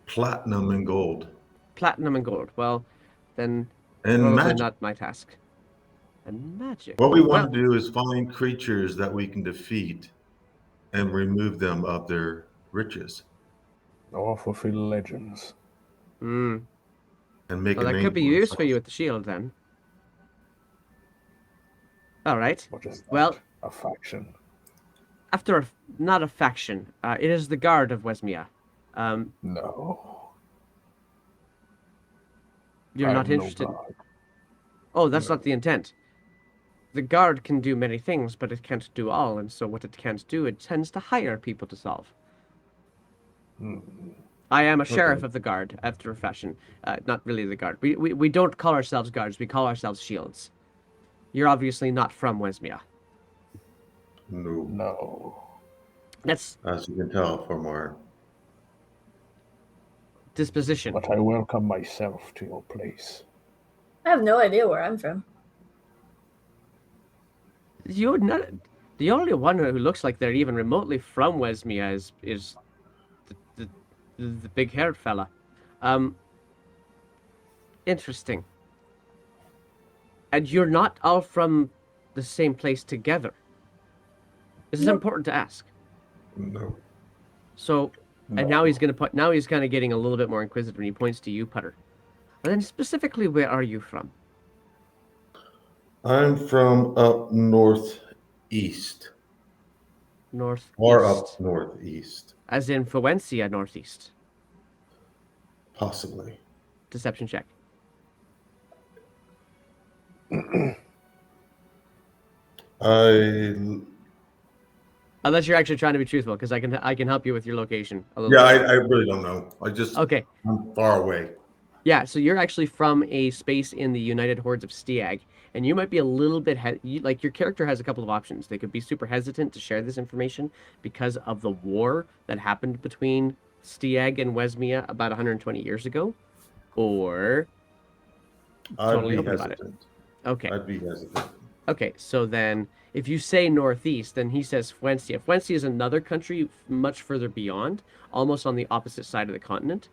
S3: Platinum and gold.
S2: Platinum and gold. Well, then
S3: And
S2: probably
S3: magic.
S2: not my task. And magic.
S3: What we want to do is find creatures that we can defeat and remove them of their riches
S4: Or fulfill legends.
S2: Hmm.
S3: and make
S2: Well,
S3: a
S2: that
S3: name
S2: could be
S3: for
S2: used for
S3: ourselves.
S2: you with the shield then. All right.
S4: What is that?
S2: Well-
S4: A faction.
S2: After not a faction, it is the guard of Wesmia.
S4: No.
S2: You're
S4: I
S2: not
S4: am no
S2: interested.
S4: god.
S2: Oh, that's not the intent. The guard can do many things, but it can't do all, and so what it can't do, it tends to hire people to solve.
S4: Hmm.
S2: I am a sheriff of the guard, after a fashion. Not really the guard. We don't call ourselves guards, we call ourselves shields. You're obviously not from Wesmia.
S3: No,
S4: No.
S2: That's
S3: as you can tell from our
S2: disposition.
S4: But I welcome myself to your place.
S5: I have no idea where I'm from.
S2: You're not... The only one who looks like they're even remotely from Wesmia is the big-haired fella. Interesting. And you're not all from the same place together. This is
S5: Nope.
S2: important to ask.
S3: no.
S2: So, and
S4: No.
S2: now he's gonna put. Now he's kind of getting a little bit more inquisitive, and he points to you, Putter. But then specifically, where are you from?
S3: I'm from up northeast,
S2: North.
S3: or up northeast,
S2: As in Fuencia, northeast.
S3: possibly.
S2: Deception check.
S3: I
S2: Unless you're actually trying to be truthful, because I can help you with your location a little
S3: yeah,
S2: bit.
S3: I really don't know.
S2: Okay.
S3: I'm far away.
S2: Yeah, so you're actually from a space in the United Hordes of Stiag, and you might be a little bit like your character has a couple of options. They could be super hesitant to share this information because of the war that happened between Stiag and Wesmia about 120 years ago, or
S3: I'd
S2: Totally
S3: be
S2: open about it.
S3: hesitant.
S2: okay,
S3: I'd be hesitant.
S2: okay. So then, if you say northeast, then he says Fuencia. Fuencia is another country much further beyond, almost on the opposite side of the continent.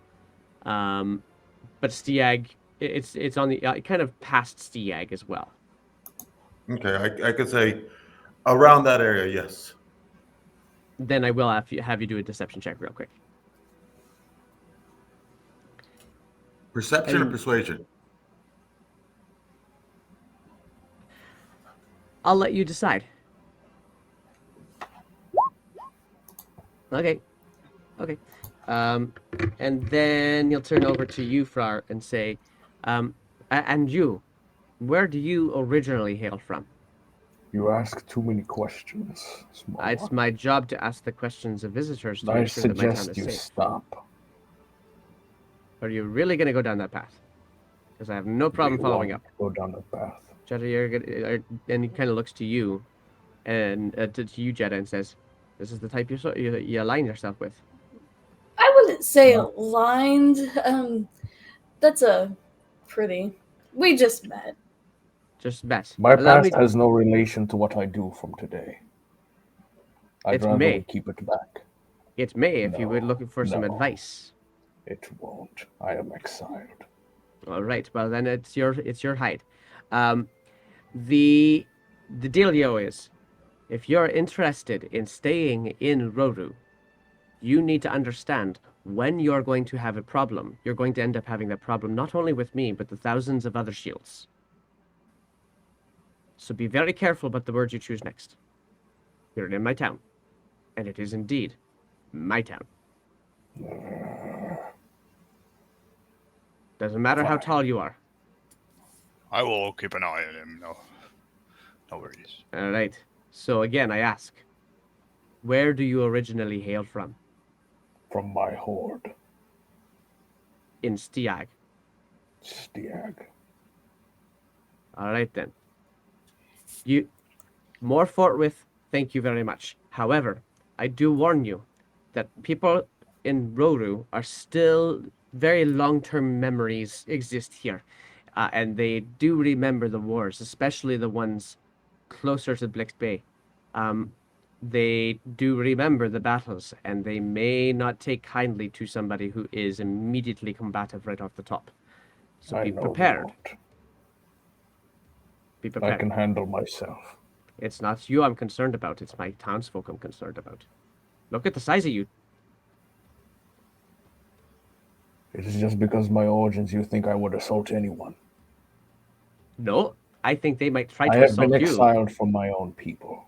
S2: But Stiag It's on the kind of past Stiag as well.
S3: Okay, I could say around that area, yes.
S2: Then I will have you do a deception check real quick.
S3: Perception or
S2: And-
S3: persuasion?
S2: I'll let you decide. Okay. Okay. And then he'll turn over to you, Frar, and say, and you, where do you originally hail from?
S4: You ask too many questions, small
S2: It's
S4: one.
S2: my job to ask the questions of visitors to
S4: I
S2: make sure that my town
S4: suggest
S2: is
S4: you
S2: safe.
S4: stop.
S2: Are you really going to go down that path? Because I have no problem
S4: We
S2: following
S4: won't
S2: up.
S4: Go down the path.
S2: Jeddah, and he kind of looks to you, and to you, Jeddah, and says, "This is the type you align yourself with."
S5: I wouldn't say
S4: No.
S5: aligned. That's a pretty. We just met.
S2: Just bet.
S4: My
S2: Allow me.
S4: past has no relation to what I do from today. I'd
S2: It
S4: rather
S2: may.
S4: we keep it back.
S2: It may, if you were
S4: No,
S2: looking for some
S4: no.
S2: advice.
S4: It won't. I am exiled.
S2: All right. Well, then it's your hide. The dealio is, if you're interested in staying in Rorough, you need to understand when you're going to have a problem. You're going to end up having that problem not only with me, but the thousands of other shields. So be very careful about the words you choose next. You're in my town, and it is indeed my town. Doesn't matter how
S4: Fine.
S2: tall you are.
S1: I will keep an eye on him. No worries.
S2: All right. So again, I ask, where do you originally hail from?
S4: From my horde,
S2: In Stiag.
S4: Stiag.
S2: All right then. You more forthwith. Thank you very much. However, I do warn you that people in Rorough are still very long-term memories exist here, and they do remember the wars, especially the ones closer to Blix Bay. They do remember the battles, and they may not take kindly to somebody who is immediately combative right off the top. So
S4: I
S2: be
S4: know they
S2: prepared.
S4: won't.
S2: Be
S4: I
S2: prepared.
S4: can handle myself.
S2: It's not you I'm concerned about. It's my townsfolk I'm concerned about. Look at the size of you.
S4: It is just because of my origins you think I would assault anyone.
S2: No, I think they might try
S4: I
S2: to
S4: have been
S2: assault you.
S4: exiled from my own people.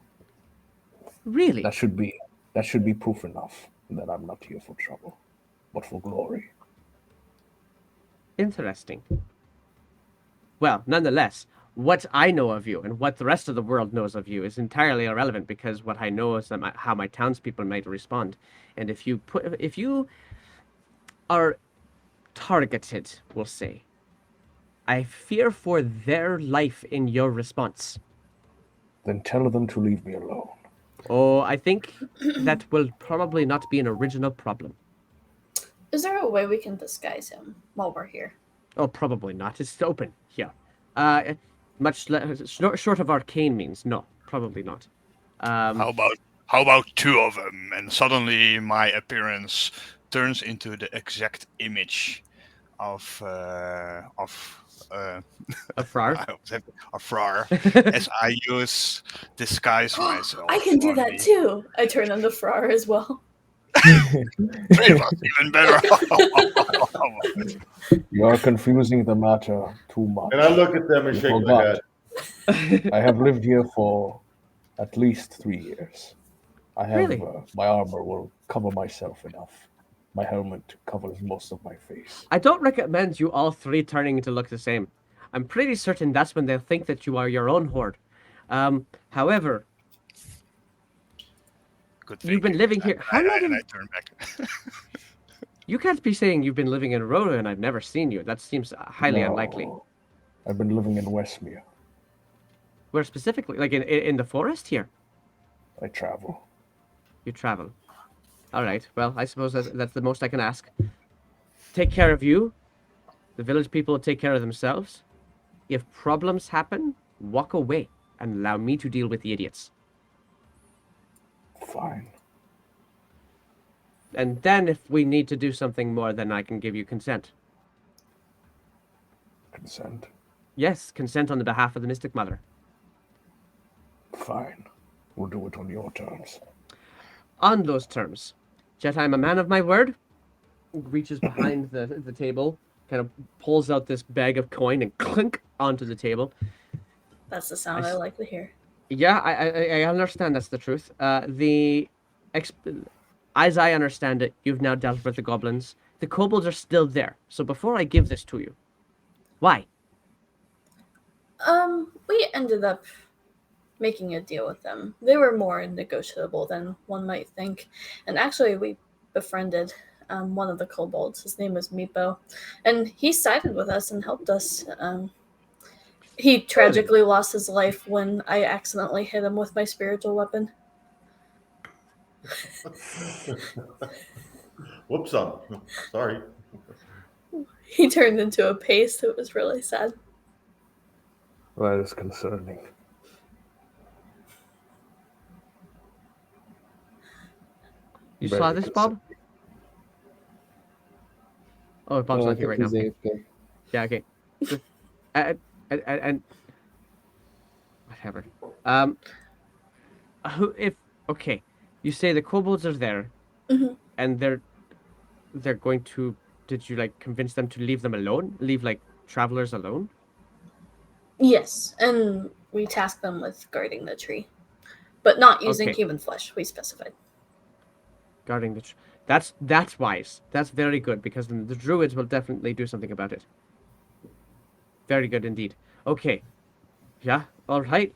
S2: Really?
S4: That should be proof enough that I'm not here for trouble, but for glory.
S2: Interesting. Well, nonetheless, what I know of you and what the rest of the world knows of you is entirely irrelevant, because what I know is that how my townspeople might respond. And if you are targeted, we'll say, I fear for their life in your response.
S4: Then tell them to leave me alone.
S2: Oh, I think that will probably not be an original problem.
S5: Is there a way we can disguise him while we're here?
S2: Oh, probably not. It's open here. Short of arcane means, no, probably not.
S1: How about two of them, and suddenly my appearance turns into the exact image of
S2: A Frar?
S1: a Frar, as I use disguise myself.
S5: I can do
S1: on
S5: that
S1: me.
S5: too. I turn on the Frar as well.
S1: Hey, that's even better.
S4: You are confusing the matter too much.
S3: And I look at them and
S4: You
S3: shake my
S4: forgot.
S3: head.
S4: I have lived here for at least 3 years. I have
S2: Really?
S4: My armor will cover myself enough. My helmet covers most of my face.
S2: I don't recommend you all three turning to look the same. I'm pretty certain that's when they'll think that you are your own horde. However,
S1: Good
S2: you've been
S1: thinking.
S2: living here. How long?
S1: And I turn back.
S2: You can't be saying you've been living in Rorough and I've never seen you. That seems highly
S4: No,
S2: unlikely.
S4: I've been living in Westmere.
S2: Where specifically? Like in the forest here?
S4: I travel.
S2: You travel. All right. Well, I suppose that's the most I can ask. Take care of you. The village people will take care of themselves. If problems happen, walk away and allow me to deal with the idiots.
S4: Fine.
S2: And then if we need to do something more, then I can give you consent.
S4: consent.
S2: Yes, consent on the behalf of the Mystic Mother.
S4: Fine. We'll do it on your terms.
S2: On those terms, Jet, I'm a man of my word. Reaches behind the table, kind of pulls out this bag of coin and clink onto the table.
S5: That's the sound I like to hear.
S2: Yeah, I understand that's the truth. As I understand it, you've now dealt with the goblins. The kobolds are still there. So before I give this to you, why?
S5: We ended up making a deal with them. They were more negotiable than one might think. And actually, we befriended one of the kobolds. His name was Meepo. And he sided with us and helped us. He tragically lost his life when I accidentally hit him with my spiritual weapon.
S3: Whoops, sorry.
S5: He turned into a paste. It was really sad.
S4: That is concerning.
S2: You
S4: Very
S2: saw this, Bob? Oh, Bob's not here right now.
S6: AFK.
S2: Yeah, okay. And whatever. Okay, you say the kobolds are there, and they're going to. Did you convince them to leave them alone? Leave travelers alone?
S5: Yes, and we tasked them with guarding the tree, but not using
S2: Okay.
S5: human flesh. We specified.
S2: Guarding the. That's wise. That's very good because then the druids will definitely do something about it. Very good indeed. Okay. Yeah. All right.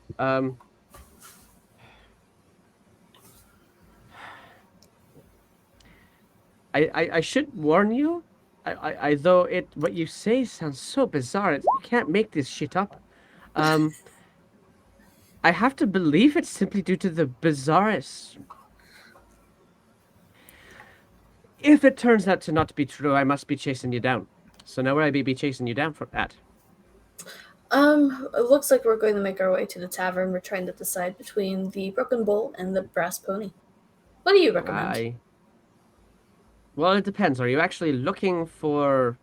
S2: I should warn you. Though what you say sounds so bizarre. You can't make this shit up. I have to believe it's simply due to the bizarrest. If it turns out to not be true, I must be chasing you down. So now where I be chasing you down for that?
S5: It looks like we're going to make our way to the tavern. We're trying to decide between the Broken Bull and the Brass Pony. What do you recommend?
S2: Well, it depends. Are you actually looking for,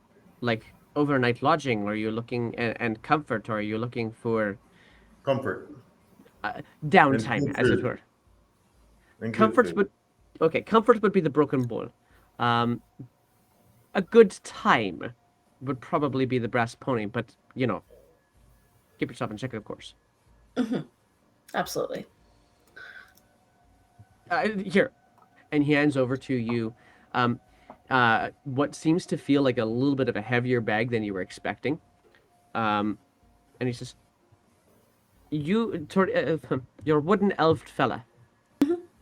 S2: overnight lodging? Or are you looking and comfort? Or are you looking for
S3: Comfort.
S2: downtime,
S3: And
S2: as it
S3: food.
S2: were?
S3: And good
S2: Comfort
S3: food.
S2: comfort would be the Broken Bull. A good time would probably be the Brass Pony, but keep yourself in check, of course.
S5: Absolutely.
S2: Here, and he hands over to you what seems to feel like a little bit of a heavier bag than you were expecting. And he says, your wooden elfed fella,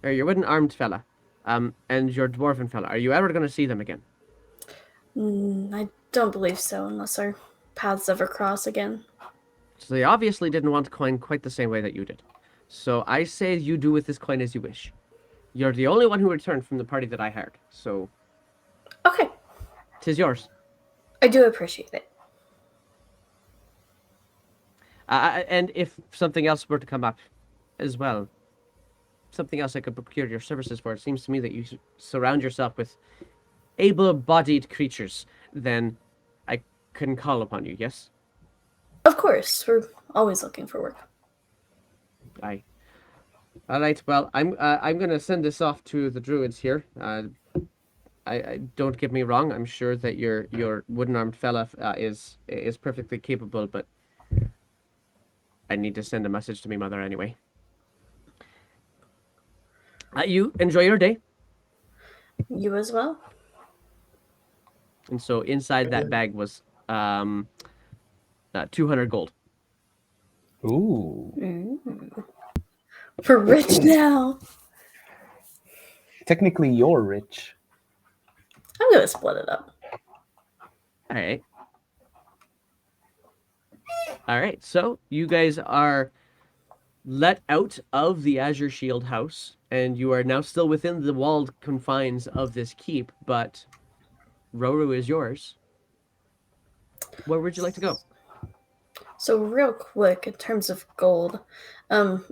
S2: or your wooden armed fella, and your dwarven fella, are you ever going to see them again?
S5: I don't believe so, unless our paths ever cross again.
S2: So they obviously didn't want coin quite the same way that you did. So I say you do with this coin as you wish. You're the only one who returned from the party that I hired, so
S5: Okay,
S2: 'tis yours.
S5: I do appreciate it.
S2: And if something else were to come up as well, something else I could procure your services for, it seems to me that you surround yourself with able-bodied creatures, then I can call upon you, yes?
S5: Of course, we're always looking for work.
S2: Aye. All right. Well, I'm gonna send this off to the druids here. I don't get me wrong. I'm sure that your wooden armed fella is perfectly capable, but I need to send a message to me mother anyway. You enjoy your day.
S5: You as well?
S2: And so inside that bag was 200 gold.
S6: Ooh.
S5: We're rich now.
S6: Technically, you're rich.
S5: I'm gonna split it up.
S2: All right. All right. So you guys are let out of the Azure Shield house, and you are now still within the walled confines of this keep, but Rorough is yours. Where would you like to go?
S5: So real quick, in terms of gold,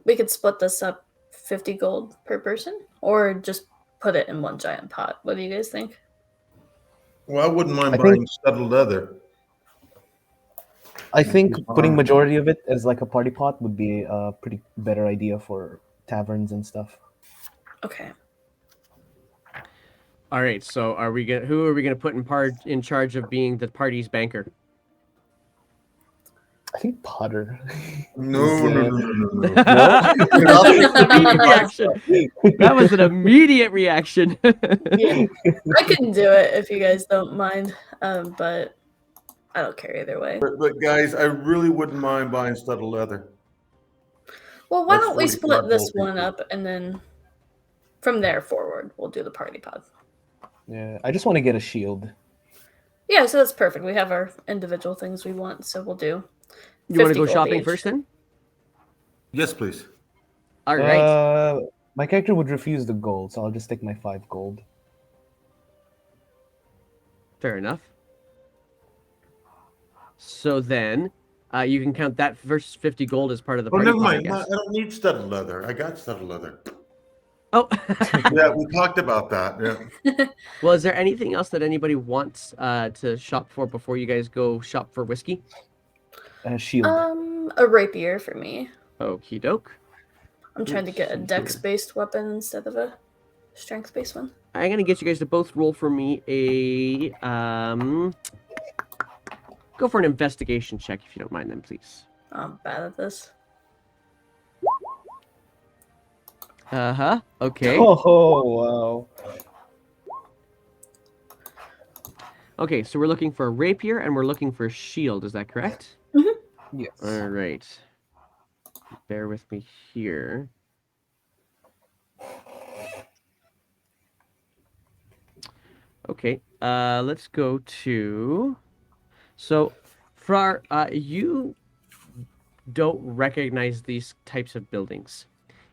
S5: we could split this up 50 gold per person, or just put it in one giant pot. What do you guys think?
S3: Well, I wouldn't mind
S6: I
S3: buying
S6: think-
S3: studded leather.
S6: I think
S3: It's
S6: putting
S3: fine.
S6: majority of it as like a party pot would be a pretty better idea for taverns and stuff.
S5: Okay.
S2: All right. So who are we gonna put in charge of being the party's banker?
S6: I think Potter.
S3: No, no,
S6: Yeah.
S3: no, no, no, no.
S2: That was an immediate reaction. That was an immediate reaction.
S5: Yeah. I can do it if you guys don't mind, but I don't care either way.
S3: But guys, I really wouldn't mind buying studded leather.
S5: Well, why
S3: That's
S5: don't we
S3: 45
S5: split this
S3: gold
S5: one
S3: pieces.
S5: up and then from there forward we'll do the party pod.
S6: Yeah, I just want to get a shield.
S5: Yeah, so that's perfect. We have our individual things we want, so we'll do.
S2: You want to
S5: 50
S2: go
S5: gold
S2: shopping
S5: each.
S2: first, then?
S3: Yes, please.
S2: All right.
S6: My character would refuse the gold, so I'll just take my 5 gold.
S2: Fair enough. So then, you can count that first 50 gold as part of the
S3: Oh,
S2: party
S3: never
S2: pot, I
S3: mind. I
S2: guess.
S3: don't need studded leather. I got studded leather.
S2: Oh.
S3: Yeah, we talked about that. Yeah.
S2: Well, is there anything else that anybody wants to shop for before you guys go shop for whiskey?
S6: Shield.
S5: A rapier for me.
S2: Okie doke.
S5: I'm trying to get a
S2: Let's see
S5: dex-based weapon instead of a strength-based one.
S2: I'm gonna get you guys to both roll for me a go for an investigation check if you don't mind, then please.
S5: I'm bad at this.
S2: Okay.
S6: Oh wow.
S2: Okay, so we're looking for a rapier and we're looking for a shield. Is that correct?
S6: Yes.
S2: All right. Bear with me here. Okay, let's go to... So, Frar, you don't recognize these types of buildings.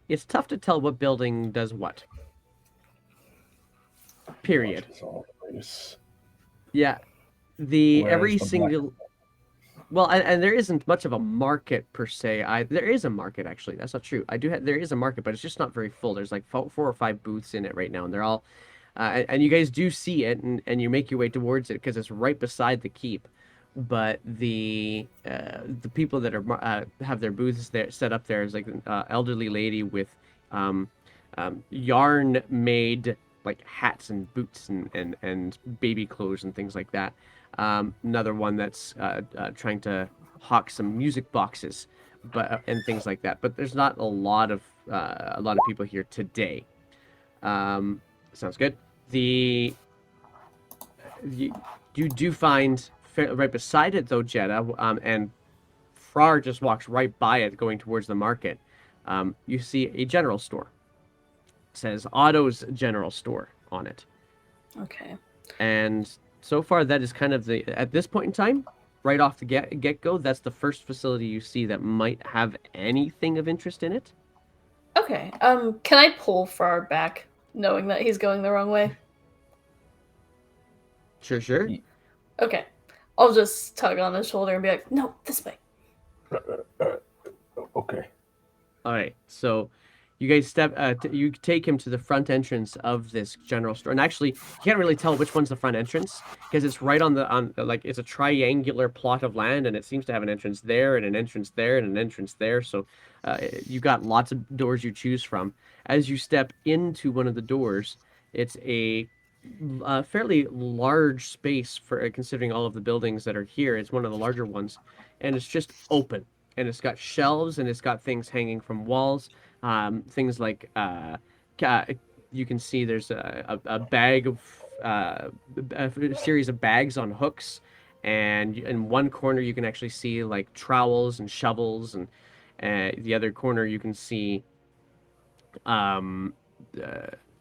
S2: It's tough to tell what building does what. Period. Yeah. Every
S4: the
S2: single... Well, and there isn't much of a market per se. There is a market actually. That's not true. There is a market, but it's just not very full. There's like 4 or 5 booths in it right now, and they're all, and you guys do see it, and you make your way towards it because it's right beside the keep. But the people that are have their booths there set up there is like an elderly lady with yarn made like hats and boots and baby clothes and things like that. Another one that's trying to hawk some music boxes, and things like that. But there's not a lot of people here today. Sounds good. You do find right beside it though, Jetta, and Frar just walks right by it, going towards the market. You see a general store. It says Otto's General Store on it.
S5: Okay.
S2: And so far, that is kind of at this point in time, right off the get-go, that's the first facility you see that might have anything of interest in it.
S5: Okay. Can I pull Far back, knowing that he's going the wrong way?
S2: Sure.
S5: Okay. I'll just tug on his shoulder and be like, no, this way.
S4: Okay.
S2: All right, so you guys you take him to the front entrance of this general store, and actually, you can't really tell which one's the front entrance because it's right on like it's a triangular plot of land, and it seems to have an entrance there, and an entrance there, and an entrance there. So, you've got lots of doors you choose from. As you step into one of the doors, it's a fairly large space for considering all of the buildings that are here. It's one of the larger ones, and it's just open, and it's got shelves, and it's got things hanging from walls. Things like you can see there's a bag of a series of bags on hooks, and in one corner you can actually see like trowels and shovels, and the other corner you can see a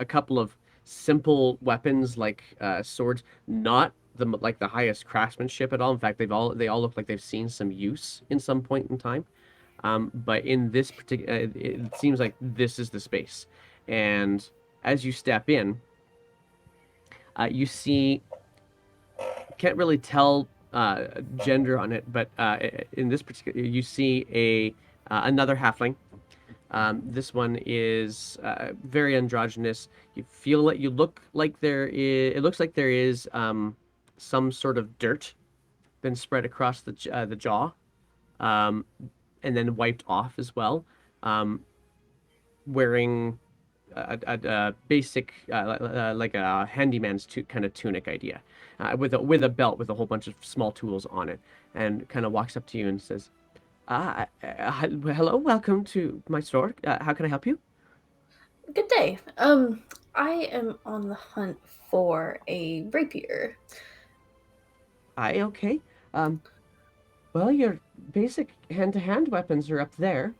S2: couple of simple weapons like swords, not the highest craftsmanship at all. In fact, they all look like they've seen some use in some point in time. But in this particular, it seems like this is the space. And as you step in, you see, can't really tell gender on it, but in this particular, you see another halfling. This one is very androgynous. It looks like there is some sort of dirt been spread across the jaw and then wiped off as well, wearing a basic like a handyman's kind of tunic idea, with a belt with a whole bunch of small tools on it, and kind of walks up to you and says, hello, welcome to my store. How can I help you?
S5: Good day. I am on the hunt for a rapier.
S2: Okay. Well, your basic hand-to-hand weapons are up there.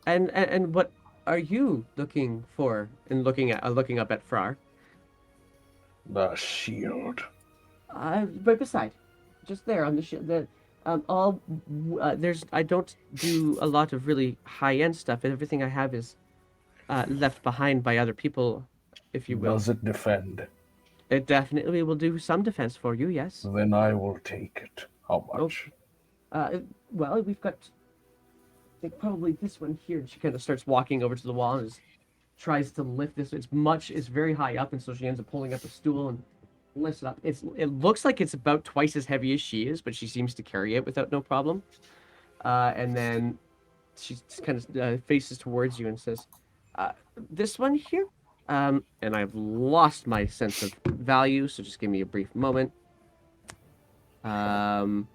S2: And what are you looking for? And looking up at Frar.
S4: The shield.
S2: Right beside, just there on the shield. There's. I don't do a lot of really high-end stuff. Everything I have is left behind by other people, if you will.
S4: Does it defend?
S2: It definitely will do some defense for you. Yes.
S4: Then I will take it. How much?
S2: Well, we've got. I think probably this one here. She kind of starts walking over to the wall and tries to lift this. It's very high up, and so she ends up pulling up a stool and lifts it up. It looks like it's about twice as heavy as she is, but she seems to carry it without no problem. And then she kind of faces towards you and says, "This one here." And I've lost my sense of value, so just give me a brief moment.
S1: Sorry,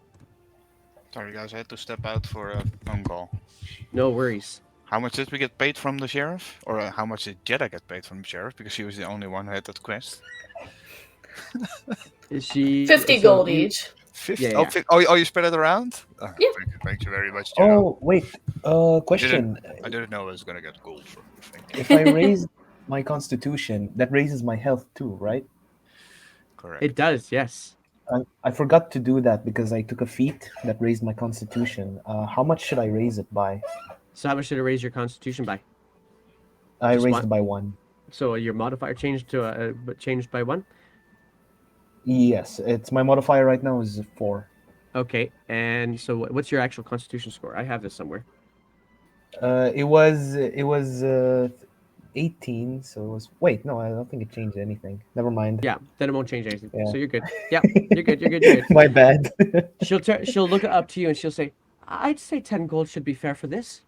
S1: guys, I had to step out for a phone call.
S2: No worries.
S1: How much did we get paid from the sheriff? Or how much did Jeddah get paid from the sheriff? Because she was the only one who had that quest.
S2: Is she
S5: 50
S2: so
S5: gold
S2: you-
S5: each.
S1: 50?
S2: Yeah,
S1: Oh,
S2: yeah.
S1: oh, you spread it around? Oh,
S5: Yeah.
S1: Thank you very much, Jeddah.
S6: Oh, wait. Question.
S1: I didn't know I was gonna get gold from the thing.
S6: If I raise my constitution, that raises my health too, right?
S1: Correct.
S2: It does, yes.
S6: I forgot to do that because I took a feat that raised my constitution. How much should I raise it by?
S2: So how much should it raise your constitution by?
S6: I
S2: Just
S6: raised
S2: one?
S6: it by 1.
S2: So your modifier changed to changed by 1?
S6: Yes, it's my modifier right now is 4.
S2: Okay, and so what's your actual constitution score? I have this somewhere.
S6: It was 18, so it was. Wait, no, I don't think it changed anything. Never mind.
S2: Yeah, then it won't change anything.
S6: Yeah.
S2: So you're good. Yeah, you're good. You're good. You're good.
S6: My bad.
S2: She'll look up to you and she'll say, "I'd say 10 gold should be fair for this."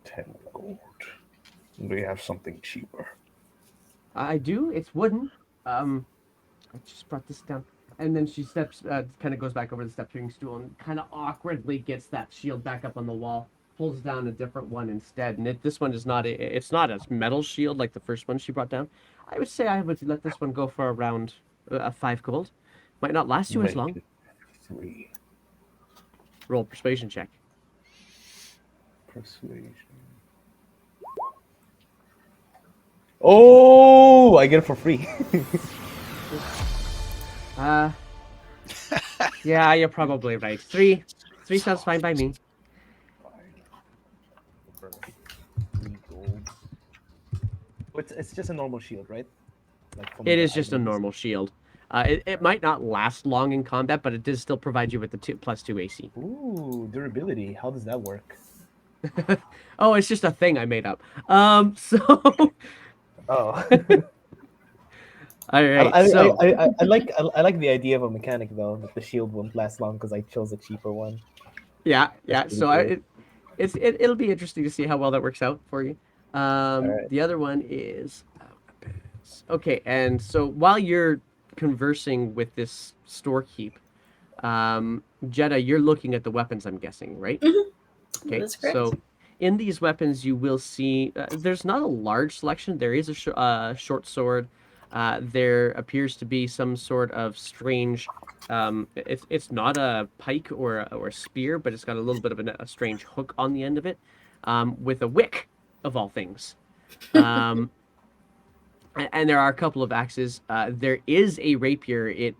S4: 10 gold. Do you have something cheaper?
S2: I do. It's wooden. I just brought this down, and then she steps, kind of goes back over the step-turning stool and kind of awkwardly gets that shield back up on the wall. Pulls down a different one instead, and this one is not. It's not a metal shield like the first one she brought down. I would say I would let this one go for around 5 gold. Might not last you as
S4: Make
S2: long.
S4: it 3.
S2: Roll persuasion check.
S4: Persuasion.
S6: Oh, I get it for free.
S2: Yeah, you're probably right. 3 sounds fine by me.
S6: 3 gold. It's just a normal shield, right? Like from
S2: It
S6: the
S2: is just a
S6: items.
S2: normal shield. It might not last long in combat, but it does still provide you with the +2 AC.
S6: Ooh, durability. How does that work?
S2: Oh, it's just a thing I made up. So,
S6: Oh.
S2: all right.
S6: I
S2: So,
S6: I like the idea of a mechanic though that the shield won't last long because I chose a cheaper one.
S2: yeah.
S6: pretty
S2: So
S6: cool.
S2: it'll be interesting to see how well that works out for you.
S6: right.
S2: The other one is okay. And so while you're conversing with this storekeep, Jeddah, you're looking at the weapons. I'm guessing, right? Okay.
S5: That's correct.
S2: So in these weapons, you will see there's not a large selection. There is a short sword. There appears to be some sort of strange. It's not a pike or a spear, but it's got a little bit of a strange hook on the end of it, with a wick of all things. And there are a couple of axes. There is a rapier. It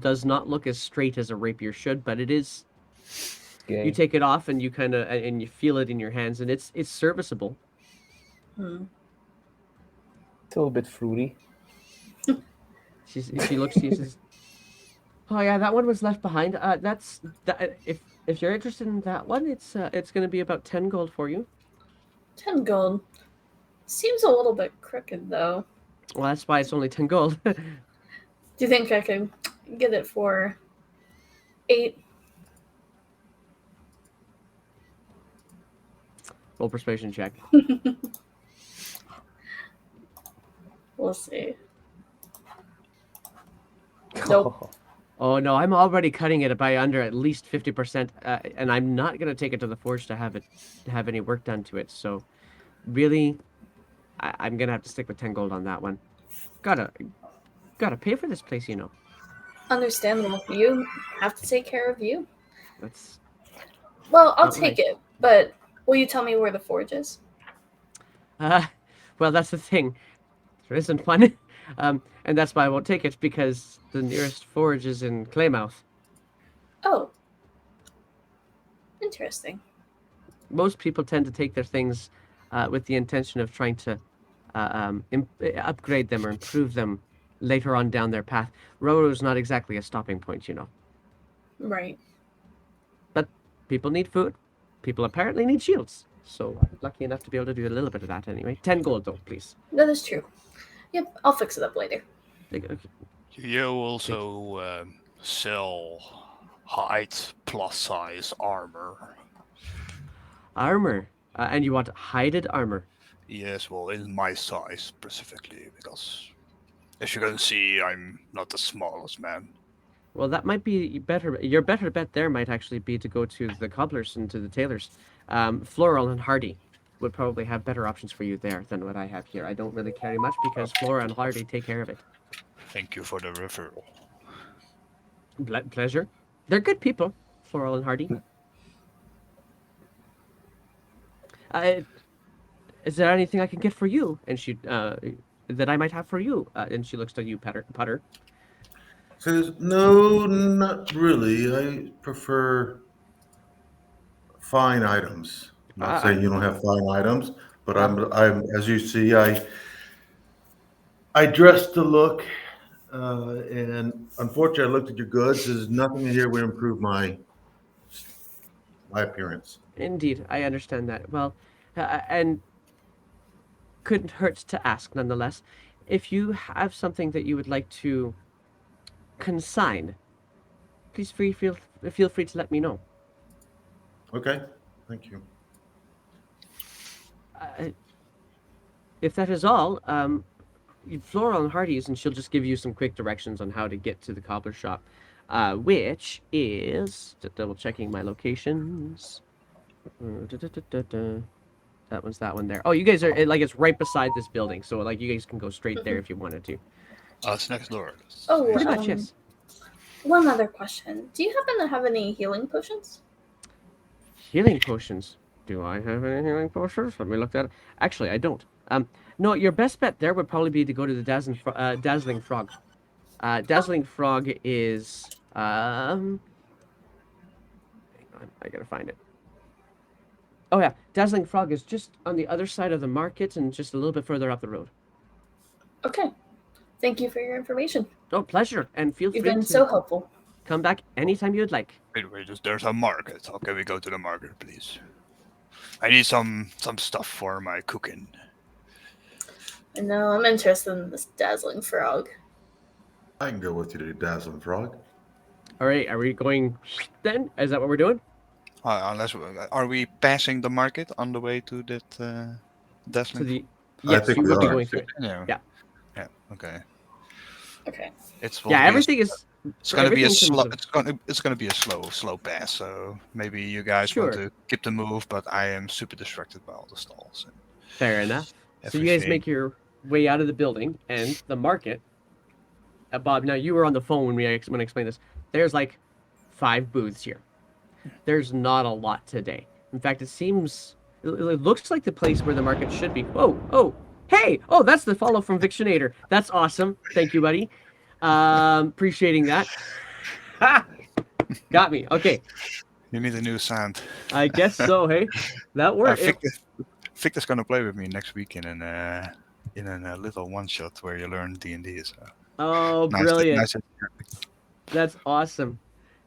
S2: does not look as straight as a rapier should, but it is.
S6: Okay.
S2: You take it off and you kind of and you feel it in your hands, and it's serviceable.
S5: Hmm.
S6: It's a little bit fruity.
S2: She looks to you and says, "Oh yeah, that one was left behind. If you're interested in that one, it's going to be about 10 gold for you."
S5: 10 gold. Seems a little bit crooked, though.
S2: Well, that's why it's only 10 gold.
S5: Do you think I could get it for 8?
S2: Roll persuasion check.
S5: We'll see. Nope.
S2: Oh no, I'm already cutting it by under at least 50%, and I'm not gonna take it to the forge to have any work done to it. So, really, I'm gonna have to stick with 10 gold on that one. Gotta pay for this place, you know.
S5: Understandable. You have to take care of you.
S2: That's
S5: Well, I'll
S2: Not
S5: take
S2: right.
S5: it, but will you tell me where the forge is?
S2: well, that's the thing. There isn't one, and that's why I won't take it because the nearest forge is in Claymouth.
S5: Oh. Interesting.
S2: Most people tend to take their things with the intention of trying to upgrade them or improve them later on down their path. Rorough is not exactly a stopping point, you know.
S5: Right.
S2: But people need food. People apparently need shields. So I'm lucky enough to be able to do a little bit of that anyway. 10 gold though, please.
S5: That is true. Yep, I'll fix it up later.
S2: Okay.
S1: You also sell height plus size armor.
S2: Armor. And you want hided armor.
S1: Yes, well, in my size specifically, because as you can see, I'm not the smallest man.
S2: Well, that might be better. Your better bet there might actually be to go to the cobblers and to the tailors. Floral and Hardy would probably have better options for you there than what I have here. I don't really carry much because Flora and Hardy take care of it.
S1: Thank you for the referral.
S2: Pleasure. They're good people, Floral and Hardy. Is there anything I can get for you? And she, that I might have for you? And she looks to you, Putter.
S3: Says, no, not really. I prefer fine items. I'm not saying you don't have fine items, but I'm as you see, I dress to look, and unfortunately, I looked at your goods. There's nothing in here would improve my appearance.
S2: Indeed, I understand that. Well, and couldn't hurt to ask nonetheless. If you have something that you would like to consign, please feel free to let me know.
S3: Okay, thank you.
S2: If that is all, Floral and Hardy's, and she'll just give you some quick directions on how to get to the Cobbler Shop, which is double checking my locations. That one's that one there. Oh, you guys are like it's right beside this building, so like you guys can go straight there if you wanted to.
S1: It's next door.
S5: Oh,
S2: Pretty much, yes.
S5: One other question. Do you happen to have any healing potions?
S2: Healing potions. Do I have any healing potions? Let me look that up. Actually, I don't. No, your best bet there would probably be to go to the Dazzling Frog. Dazzling Frog is hang on, I gotta find it. Oh yeah, Dazzling Frog is just on the other side of the market and just a little bit further up the road.
S5: Okay. Thank you for your information.
S2: Oh, pleasure, and feel
S5: You've
S2: free
S5: been
S2: to
S5: so helpful.
S2: come back anytime you'd like.
S1: Wait, there's a market. How can we go to the market, please? I need some stuff for my cooking.
S5: I know, I'm interested in this Dazzling Frog.
S3: I can go with you to Dazzling Frog.
S2: All right, are we going then? Is that what we're doing?
S1: Unless are we passing the market on the way to that
S2: To
S1: Dazzling?
S2: the
S3: I
S2: yes,
S3: think
S2: you
S3: we
S2: will be
S3: are.
S2: going through it.
S1: Yeah.
S2: Yeah.
S1: Yeah. Okay.
S5: Okay.
S2: Yeah, everything is.
S1: It's gonna be a
S2: everything
S1: slow.
S2: comes with-
S1: It's gonna be a slow pass. So maybe you guys want
S2: Sure.
S1: to keep the move, but I am super distracted by all the stalls. And
S2: Fair enough. So you guys
S1: everything.
S2: make your way out of the building and the market. Bob, now you were on the phone when I explained this. There's like 5 booths here. There's not a lot today. In fact, it looks like the place where the market should be. Whoa, oh, hey, oh, that's the follow from Victionator. That's awesome. Thank you, buddy. Appreciating that. Ha! Got me. Okay,
S1: You need a new sound.
S2: I guess so. Hey, that worked.
S1: Victor's gonna play with me next week in a little one shot where you learn D&D. So
S2: Oh,
S1: nice,
S2: brilliant.
S1: nice.
S2: That's awesome.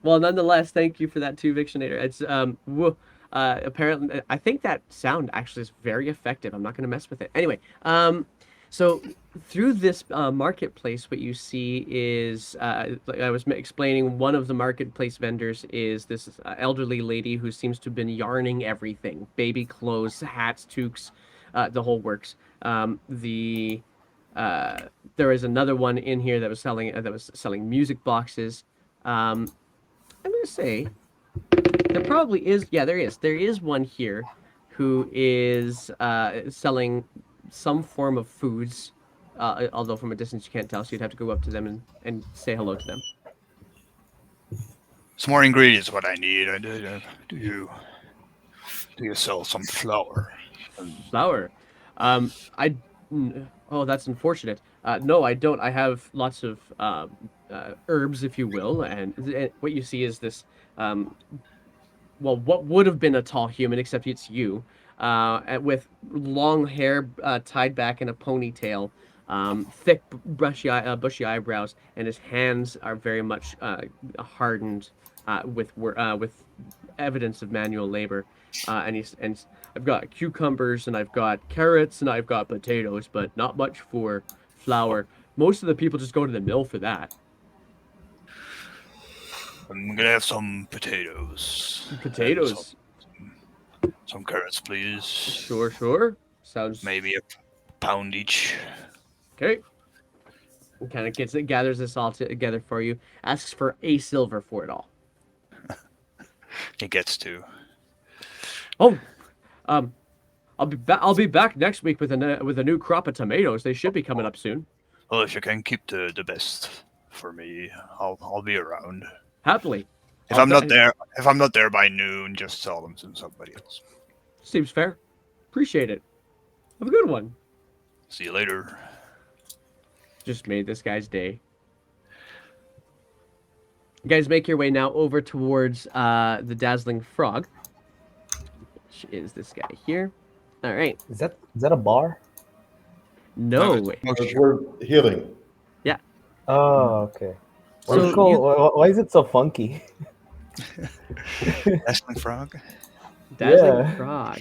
S2: Well, nonetheless, thank you for that too, Victionator. It's apparently I think that sound actually is very effective. I'm not going to mess with it. Anyway, So through this marketplace, what you see is, like I was explaining, one of the marketplace vendors is this elderly lady who seems to have been yarning everything: baby clothes, hats, toques, the whole works. There is another one in here that was selling music boxes. I'm gonna say there probably is. Yeah, there is one here who is selling some form of foods. Although from a distance you can't tell, so you'd have to go up to them and say hello to them.
S1: Some more ingredients, what I need. Do you sell some flour?
S2: Flour. I. Oh, that's unfortunate. No, I don't. I have lots of herbs, if you will, and what you see is this. Well, what would have been a tall human, except it's you, with long hair tied back in a ponytail, thick, bushy eyebrows, and his hands are very much hardened with evidence of manual labor. And I've got cucumbers and I've got carrots and I've got potatoes, but not much for flour. Most of the people just go to the mill for that.
S1: I'm gonna have some potatoes. and
S2: Potatoes.
S1: some carrots, please.
S2: Sure. Sounds
S1: Maybe a pound each.
S2: okay. And kind of gathers this all together for you. Asks for a silver for it all.
S1: It gets to.
S2: Oh, um, I'll be back next week with a new crop of tomatoes. They should be coming up soon.
S1: Well, if you can keep the best for me, I'll be around.
S2: Happily.
S1: If I'm not there by noon, just sell them to somebody else.
S2: Seems fair. Appreciate it. Have a good one.
S1: See you later.
S2: Just made this guy's day. You guys make your way now over towards the Dazzling Frog, which is this guy here. All right.
S6: Is that a bar?
S2: No.
S3: We're healing.
S2: Yeah.
S6: Oh, okay.
S2: So
S6: Why is it so funky?
S1: Dazzling Frog?
S2: Dazzling Frog.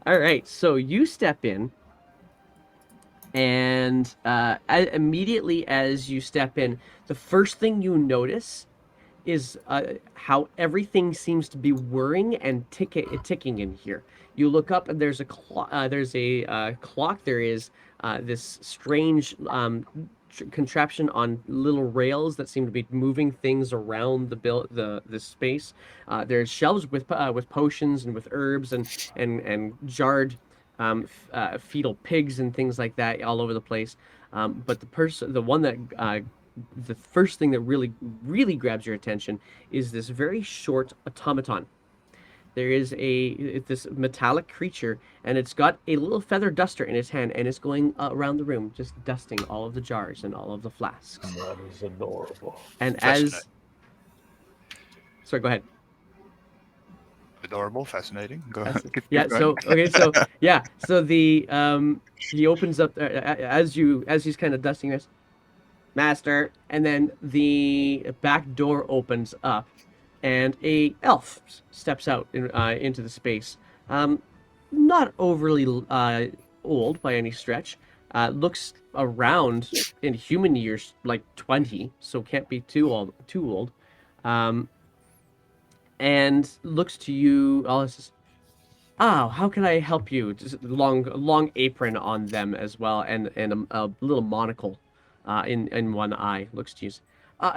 S2: All right. So you step in, and immediately as you step in, the first thing you notice is how everything seems to be whirring and ticking in here. You look up and there's a clock. There is this strange contraption on little rails that seem to be moving things around the space. There's shelves with potions and with herbs and jarred fetal pigs and things like that all over the place. But the first thing that really grabs your attention is this very short automaton. There is this metallic creature, and it's got a little feather duster in its hand, and it's going around the room, just dusting all of the jars and all of the flasks.
S4: That is adorable.
S2: And sorry, go ahead.
S1: Adorable, fascinating. Go ahead.
S2: Yeah. So okay. So yeah. So the he opens up as he's kind of dusting this, master, and then the back door opens up, and a elf steps out into the space. Not overly old by any stretch. Looks around in human years like 20, so can't be too old. And looks to you. All says, "Oh, how can I help you?" Just long apron on them as well, and a little monocle in one eye. Looks to you.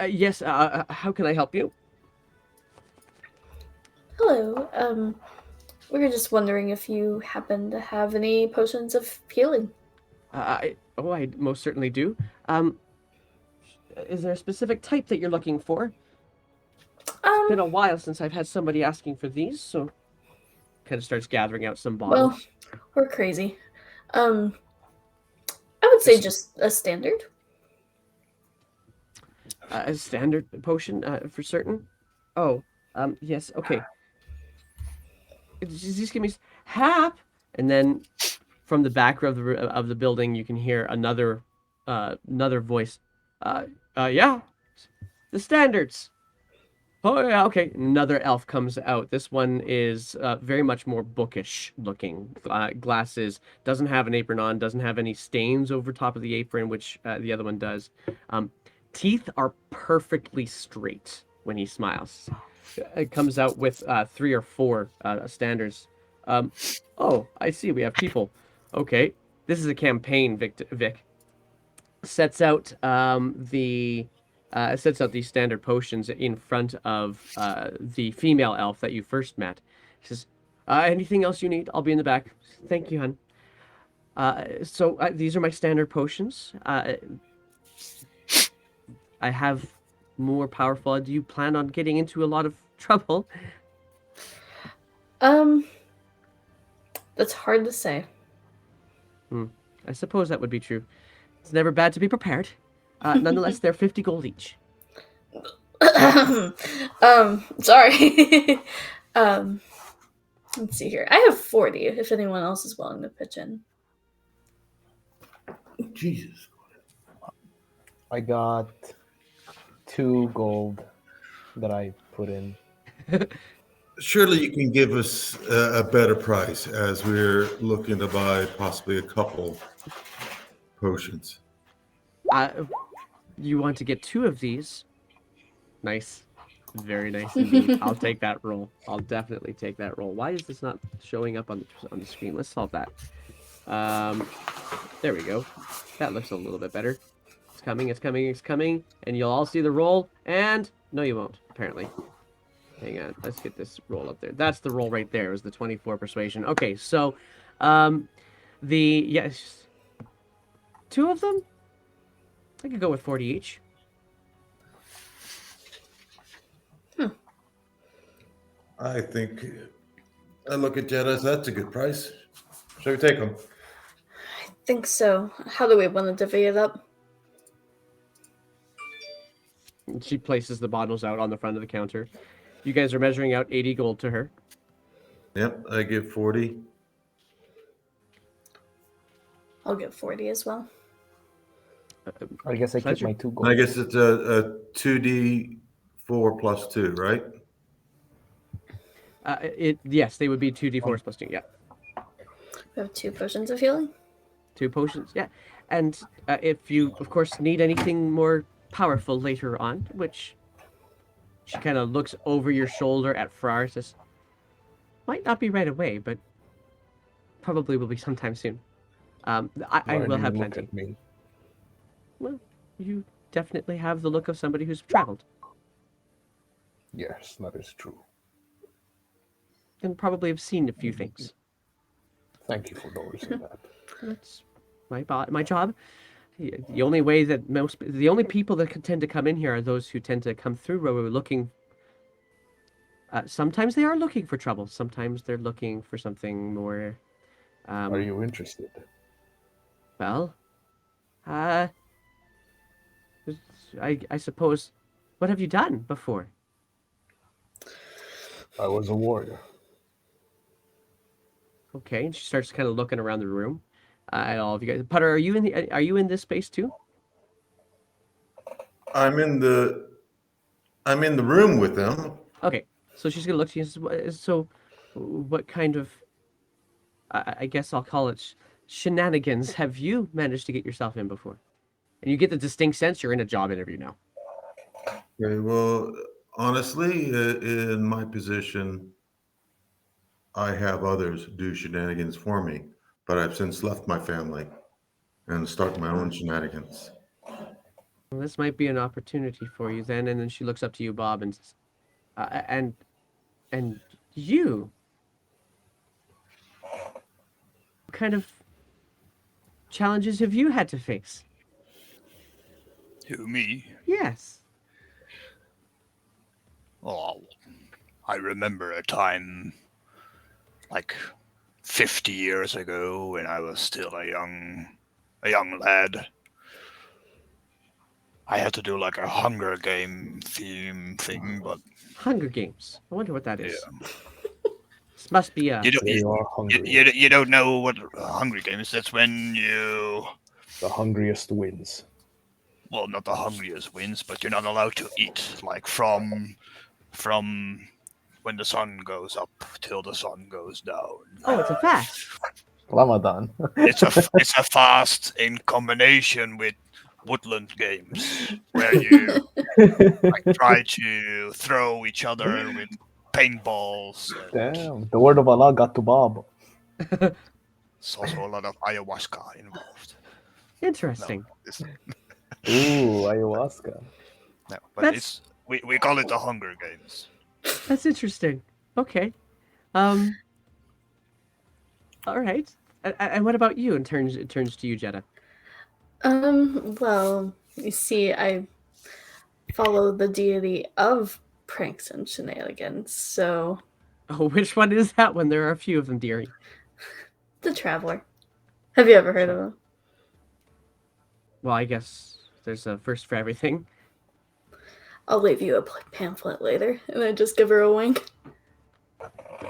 S2: Yes. How can I help you?
S5: Hello. We were just wondering if you happen to have any potions of healing.
S2: I most certainly do. Is there a specific type that you're looking for? It's been a while since I've had somebody asking for these, so kind of starts gathering out some bottles.
S5: Well, we're crazy. I would say just a standard.
S2: A standard potion for certain. Oh, yes. Okay. Just give me Hap, and then from the back of the building, you can hear another voice. Yeah, the standards. Oh yeah, okay. Another elf comes out. This one is very much more bookish looking. Glasses, doesn't have an apron on, doesn't have any stains over top of the apron, which the other one does. Um, Teeth are perfectly straight when he smiles. It comes out with 3 or 4 standards. Oh, I see. We have people. Okay, this is a campaign. Vic sets out sets out these standard potions in front of the female elf that you first met. She says, "Anything else you need? I'll be in the back." Thank you, hun. So these are my standard potions. I have more powerful. Do you plan on getting into a lot of trouble?
S5: That's hard to say.
S2: I suppose that would be true. It's never bad to be prepared. Nonetheless, they're 50 gold each.
S5: Sorry. Let's see here. I have 40 if anyone else is willing to pitch in.
S3: Jesus.
S6: I got 2 gold that I put in.
S3: Surely you can give us a better price as we're looking to buy possibly a couple potions.
S2: You want to get 2 of these? Nice. Very nice indeed. I'll take that roll. I'll definitely take that roll. Why is this not showing up on the screen? Let's solve that. There we go. That looks a little bit better. It's coming, it's coming, it's coming. And you'll all see the roll. And no, you won't, apparently. Hang on. Let's get this roll up there. That's the roll right there. Is the 24 persuasion. Okay, so yes. 2 of them? I could go with 40 each.
S3: I think I look at Jedi. That's a good price. Shall we take them?
S5: I think so. How do we want to divvy it up?
S2: She places the bottles out on the front of the counter. You guys are measuring out 80 gold to her.
S3: Yep, I give 40.
S5: I'll give 40 as well.
S6: I guess I keep
S2: Pleasure.
S6: my 2 gold.
S3: I guess it's a 2d4 plus 2, right?
S2: Yes, they would be 2d4s plus 2. Yeah,
S5: We have 2 potions of healing.
S2: 2 potions. Yeah, and if you, of course, need anything more powerful later on, which she kind of looks over your shoulder at Farrar, says, might not be right away, but probably will be sometime soon. I
S4: Why
S2: will
S4: do
S2: have
S4: you look
S2: plenty.
S4: at me?
S2: Well, you definitely have the look of somebody who's traveled,
S4: Yes, that is true.
S2: and probably have seen a few things.
S4: Thank you for noticing that.
S2: That's my job. The only way that the only people that tend to come in here are those who tend to come through Rorough looking. Sometimes they are looking for trouble. Sometimes they're looking for something more.
S4: Are you interested?
S2: Well, I suppose. What have you done before?
S4: I was a warrior.
S2: Okay, and she starts kind of looking around the room. At all of you guys. Putter, are you in this space too?
S3: I'm in the room with them.
S2: Okay, so she's gonna look to you and says, so what kind of, I guess I'll call it shenanigans have you managed to get yourself in before? And you get the distinct sense you're in a job interview now.
S3: Okay, well, honestly, in my position, I have others do shenanigans for me, but I've since left my family and start my own shenanigans.
S2: Well, this might be an opportunity for you then. And then she looks up to you, Bob, and says, and you, what kind of challenges have you had to face?
S1: Who, me?
S2: Yes.
S1: Oh, I remember a time like 50 years ago when I was still a young lad. I had to do like a Hunger Game theme thing, but
S2: Hunger Games. I wonder what that is.
S1: yeah.
S2: This must be a.
S1: You don't,
S4: They
S1: you,
S4: are hungry.
S1: you don't know what Hunger Games. That's when you,
S4: The hungriest wins.
S1: well, not the hungriest wins, but you're not allowed to eat like from from when the sun goes up till the sun goes down.
S2: Oh, it's a fast.
S4: Ramadan.
S1: It's a fast in combination with woodland games where you like try to throw each other with paintballs. And
S4: Damn, the word of Allah got to Bob.
S1: there's also a lot of ayahuasca involved.
S2: Interesting.
S1: It's,
S4: Ooh, ayahuasca.
S1: no, but
S2: That's-
S1: we call it the Hunger Games.
S2: That's interesting. Okay. All right. And what about you? It turns to you, Jetta.
S5: Well, you see, I follow the deity of pranks and shenanigans, so
S2: Oh, which one is that one? There are a few of them, dearie.
S5: the Traveler. Have you ever heard of him?
S2: Well, I guess there's a first for everything.
S5: I'll leave you a pamphlet later, and I just give her a wink.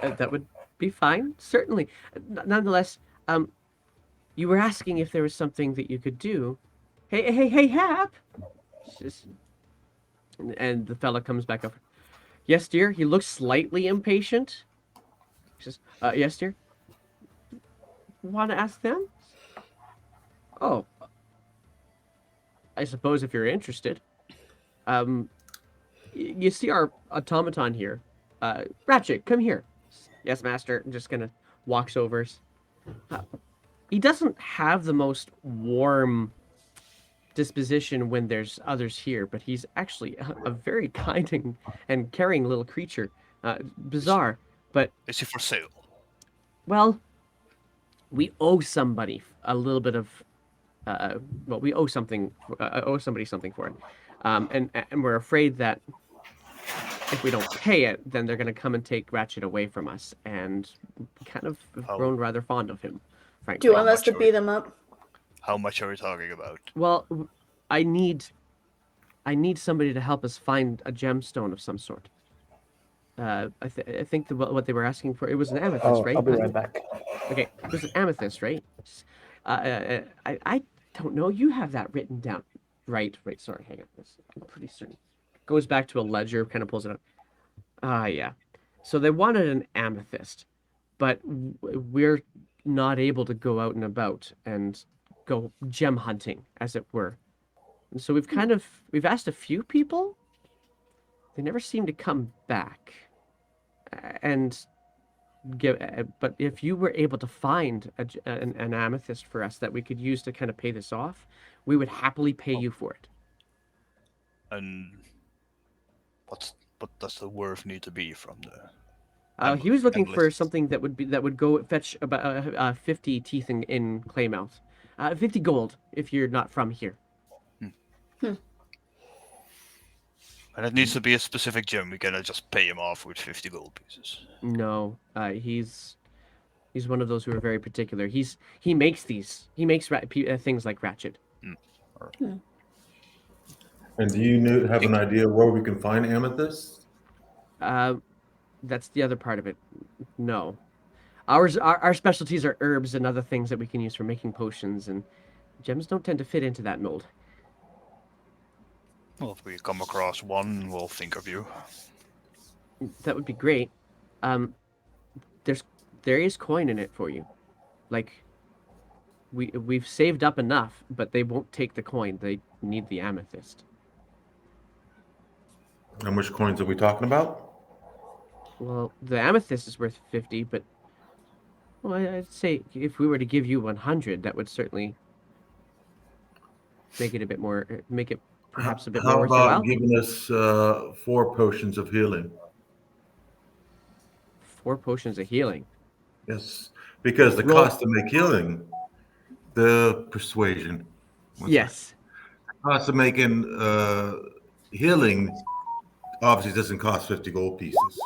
S2: That would be fine, certainly. Nonetheless, you were asking if there was something that you could do. Hey, Hap! Just... And the fella comes back up. Yes, dear. He looks slightly impatient. He says, yes, dear. Want to ask them? Oh. I suppose if you're interested. You see our automaton here. Ratchet, come here. Yes, master. I'm just gonna walks over. He doesn't have the most warm disposition when there's others here, but he's actually a very kind and caring little creature. Bizarre, but
S1: Is he for sale?
S2: well, we owe somebody a little bit of. Well, we owe something. Owe somebody something for it, and we're afraid that if we don't pay it, then they're going to come and take Ratchet away from us, and kind of have
S1: Oh.
S2: grown rather fond of him, frankly.
S5: Do you want
S1: How
S5: us to
S1: much
S5: beat him up?
S1: How much are we talking about?
S2: Well, I need somebody to help us find a gemstone of some sort. I think what they were asking for, it was an amethyst,
S6: Oh,
S2: right?
S6: I'll be right back.
S2: Okay, it was an amethyst, right? I don't know. You have that written down, right? Sorry, hang on. I'm pretty certain. Goes back to a ledger, kind of pulls it out. Yeah. So they wanted an amethyst, but we're not able to go out and about and go gem hunting, as it were. And so we've asked a few people. They never seem to come back. And but if you were able to find an amethyst for us that we could use to kind of pay this off, we would happily pay you for it.
S1: And what does the worth need to be from the?
S2: He was looking for
S1: amethyst?
S2: something that would go fetch about 50 teeth in Claymouth, 50 gold if you're not from here.
S1: And it needs to be a specific gem. We cannot just pay him off with 50 gold pieces.
S2: No, he's one of those who are very particular. He makes these. He makes things like Ratchet.
S3: And do you have an idea where we can find amethyst?
S2: That's the other part of it. No, our specialties are herbs and other things that we can use for making potions, and gems don't tend to fit into that mold.
S1: Well, if we come across one, we'll think of you.
S2: That would be great. There is coin in it for you. Like, we've saved up enough, but they won't take the coin. They need the amethyst.
S3: How much coins are we talking about?
S2: Well, the amethyst is worth 50, but well, I'd say if we were to give you 100, that would certainly make it a bit more, make it perhaps a bit
S3: How
S2: more
S3: about
S2: worthwhile.
S3: giving us 4 potions of healing?
S2: 4 potions of healing.
S3: Yes, because the
S2: Roll.
S3: cost to make healing, the persuasion.
S2: Yes.
S3: The cost of making healing obviously doesn't cost 50 gold pieces.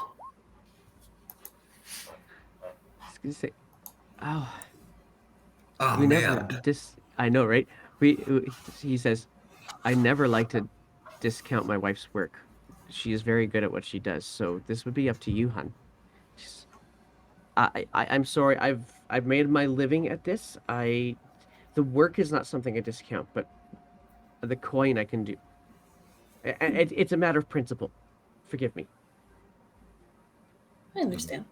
S2: I was gonna say, oh,
S3: Oh
S2: we
S3: man.
S2: never I know, right? He says, I never like to discount my wife's work. She is very good at what she does, so this would be up to you, hun. I'm sorry. I've made my living at this. The work is not something I discount, but the coin I can do. It's a matter of principle. Forgive me.
S5: I understand.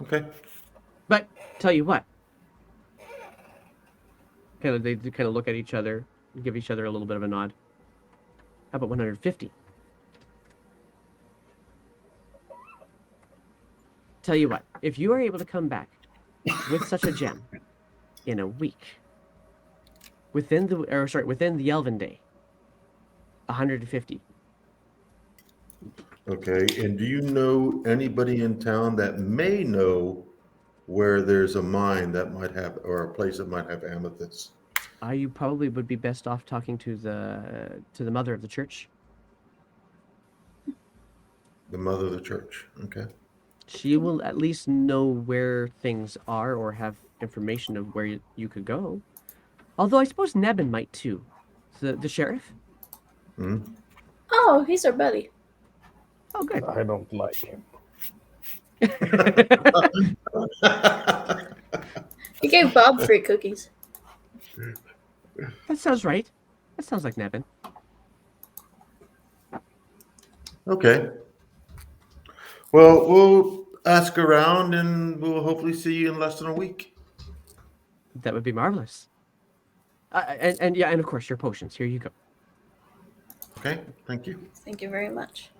S3: Okay.
S2: But tell you what, they kind of look at each other, give each other a little bit of a nod. How about 150? Tell you what, if you are able to come back with such a gem in a week, within the Elven Day, 150.
S3: Okay. And do you know anybody in town that may know where there's a mine that might have, or a place that might have amethyst?
S2: You probably would be best off talking to the mother of the church.
S3: The mother of the church. Okay.
S2: She will at least know where things are or have information of where you could go. Although I suppose Nebin might too. The sheriff?
S3: Hmm.
S5: Oh, he's our buddy.
S2: Oh, good.
S4: I don't like him.
S5: He gave Bob free cookies.
S2: That sounds right. That sounds like Nebin.
S3: Okay. Well, we'll ask around and we'll hopefully see you in less than a week.
S2: That would be marvelous. And yeah, and of course your potions. Here you go.
S3: Okay. Thank you.
S5: Thank you very much.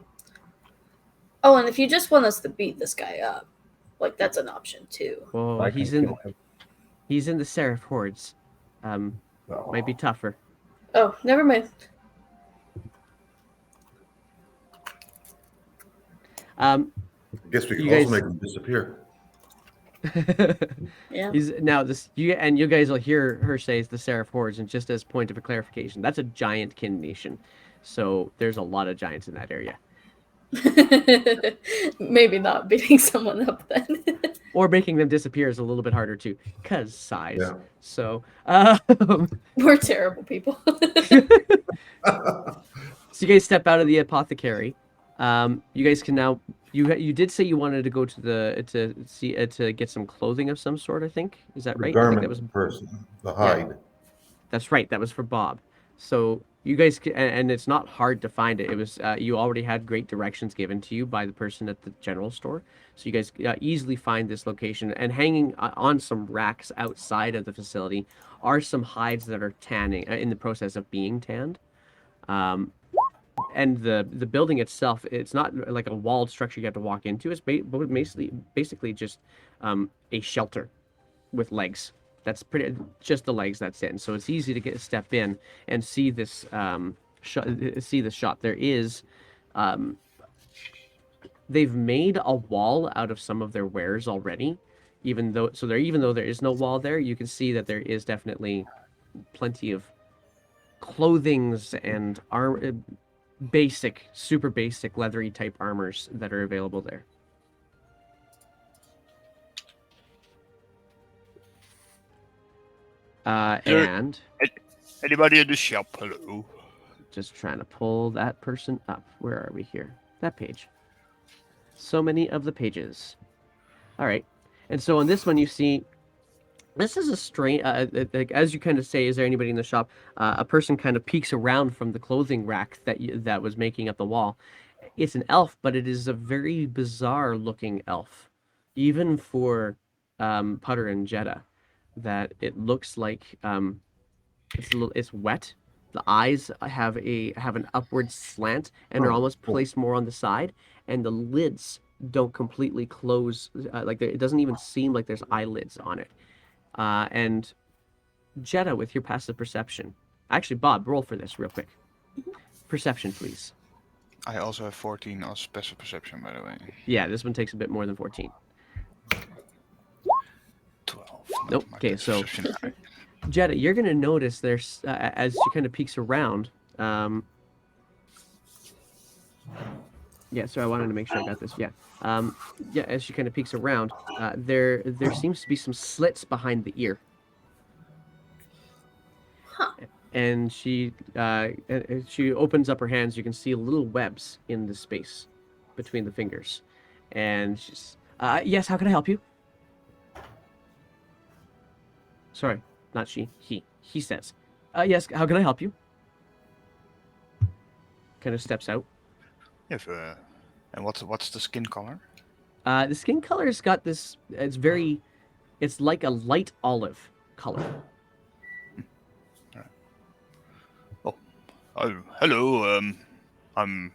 S5: Oh, and if you just want us to beat this guy up, like that's an option too.
S2: Oh,
S4: I can
S2: he's
S4: kill him.
S2: the Seraph hordes. Might be tougher.
S5: Oh, never mind.
S3: I guess we can
S2: You
S3: also
S2: guys-
S3: make them disappear.
S5: Yeah.
S2: You guys will hear her say it's the Seraph hordes, and just as point of a clarification, that's a giant kin nation, so there's a lot of giants in that area.
S5: Maybe not beating someone up then.
S2: Or making them disappear is a little bit harder too, cause size.
S3: Yeah.
S2: So,
S5: We're terrible people.
S2: so you guys step out of the apothecary. You guys can now. You did say you wanted to go to get some clothing of some sort. I think is that
S3: The
S2: right? I think
S3: garment
S2: that was
S3: person, the hide.
S2: That's right. That was for Bob. So you guys and it's not hard to find it. It was you already had great directions given to you by the person at the general store. So you guys easily find this location. And hanging on some racks outside of the facility are some hides that are tanning in the process of being tanned. And the building itself, it's not like a walled structure you have to walk into. It's basically just a shelter with legs. That's just the legs that's in. So it's easy to step in and see this shop. There is they've made a wall out of some of their wares already. Even though there is no wall there, you can see that there is definitely plenty of clothings and super basic leathery type armors that are available there. And
S1: Anybody in the shop? Hello.
S2: just trying to pull that person up. Where are we here? That page. So many of the pages. All right. And so on this one, you see, this is a strange, as you kind of say, is there anybody in the shop? A person kind of peeks around from the clothing rack that was making up the wall. It's an elf, but it is a very bizarre looking elf, even for Putter and Jetta. That it looks like it's wet. The eyes have an upward slant and are almost placed more on the side, and the lids don't completely close. It doesn't even seem like there's eyelids on it. And Jetta, with your passive perception, actually, Bob, roll for this real quick. Perception, please.
S1: I also have 14 on special perception, by the way.
S2: Yeah, this one takes a bit more than 14.
S1: 12.
S2: Nope.
S1: My
S2: Okay, so
S1: perception.
S2: Jetta, you're gonna notice there's as she kind of peeks around. Yeah, so I wanted to make sure I got this. Yeah, as she kind of peeks around, there seems to be some slits behind the ear.
S5: Huh.
S2: And she opens up her hands. You can see little webs in the space between the fingers, and she's yes. How can I help you? Sorry, not she. He says, yes. How can I help you? Kind of steps out.
S1: If, and what's the skin color?
S2: The skin color's got this. It's like a light olive color.
S1: Oh, hello. I'm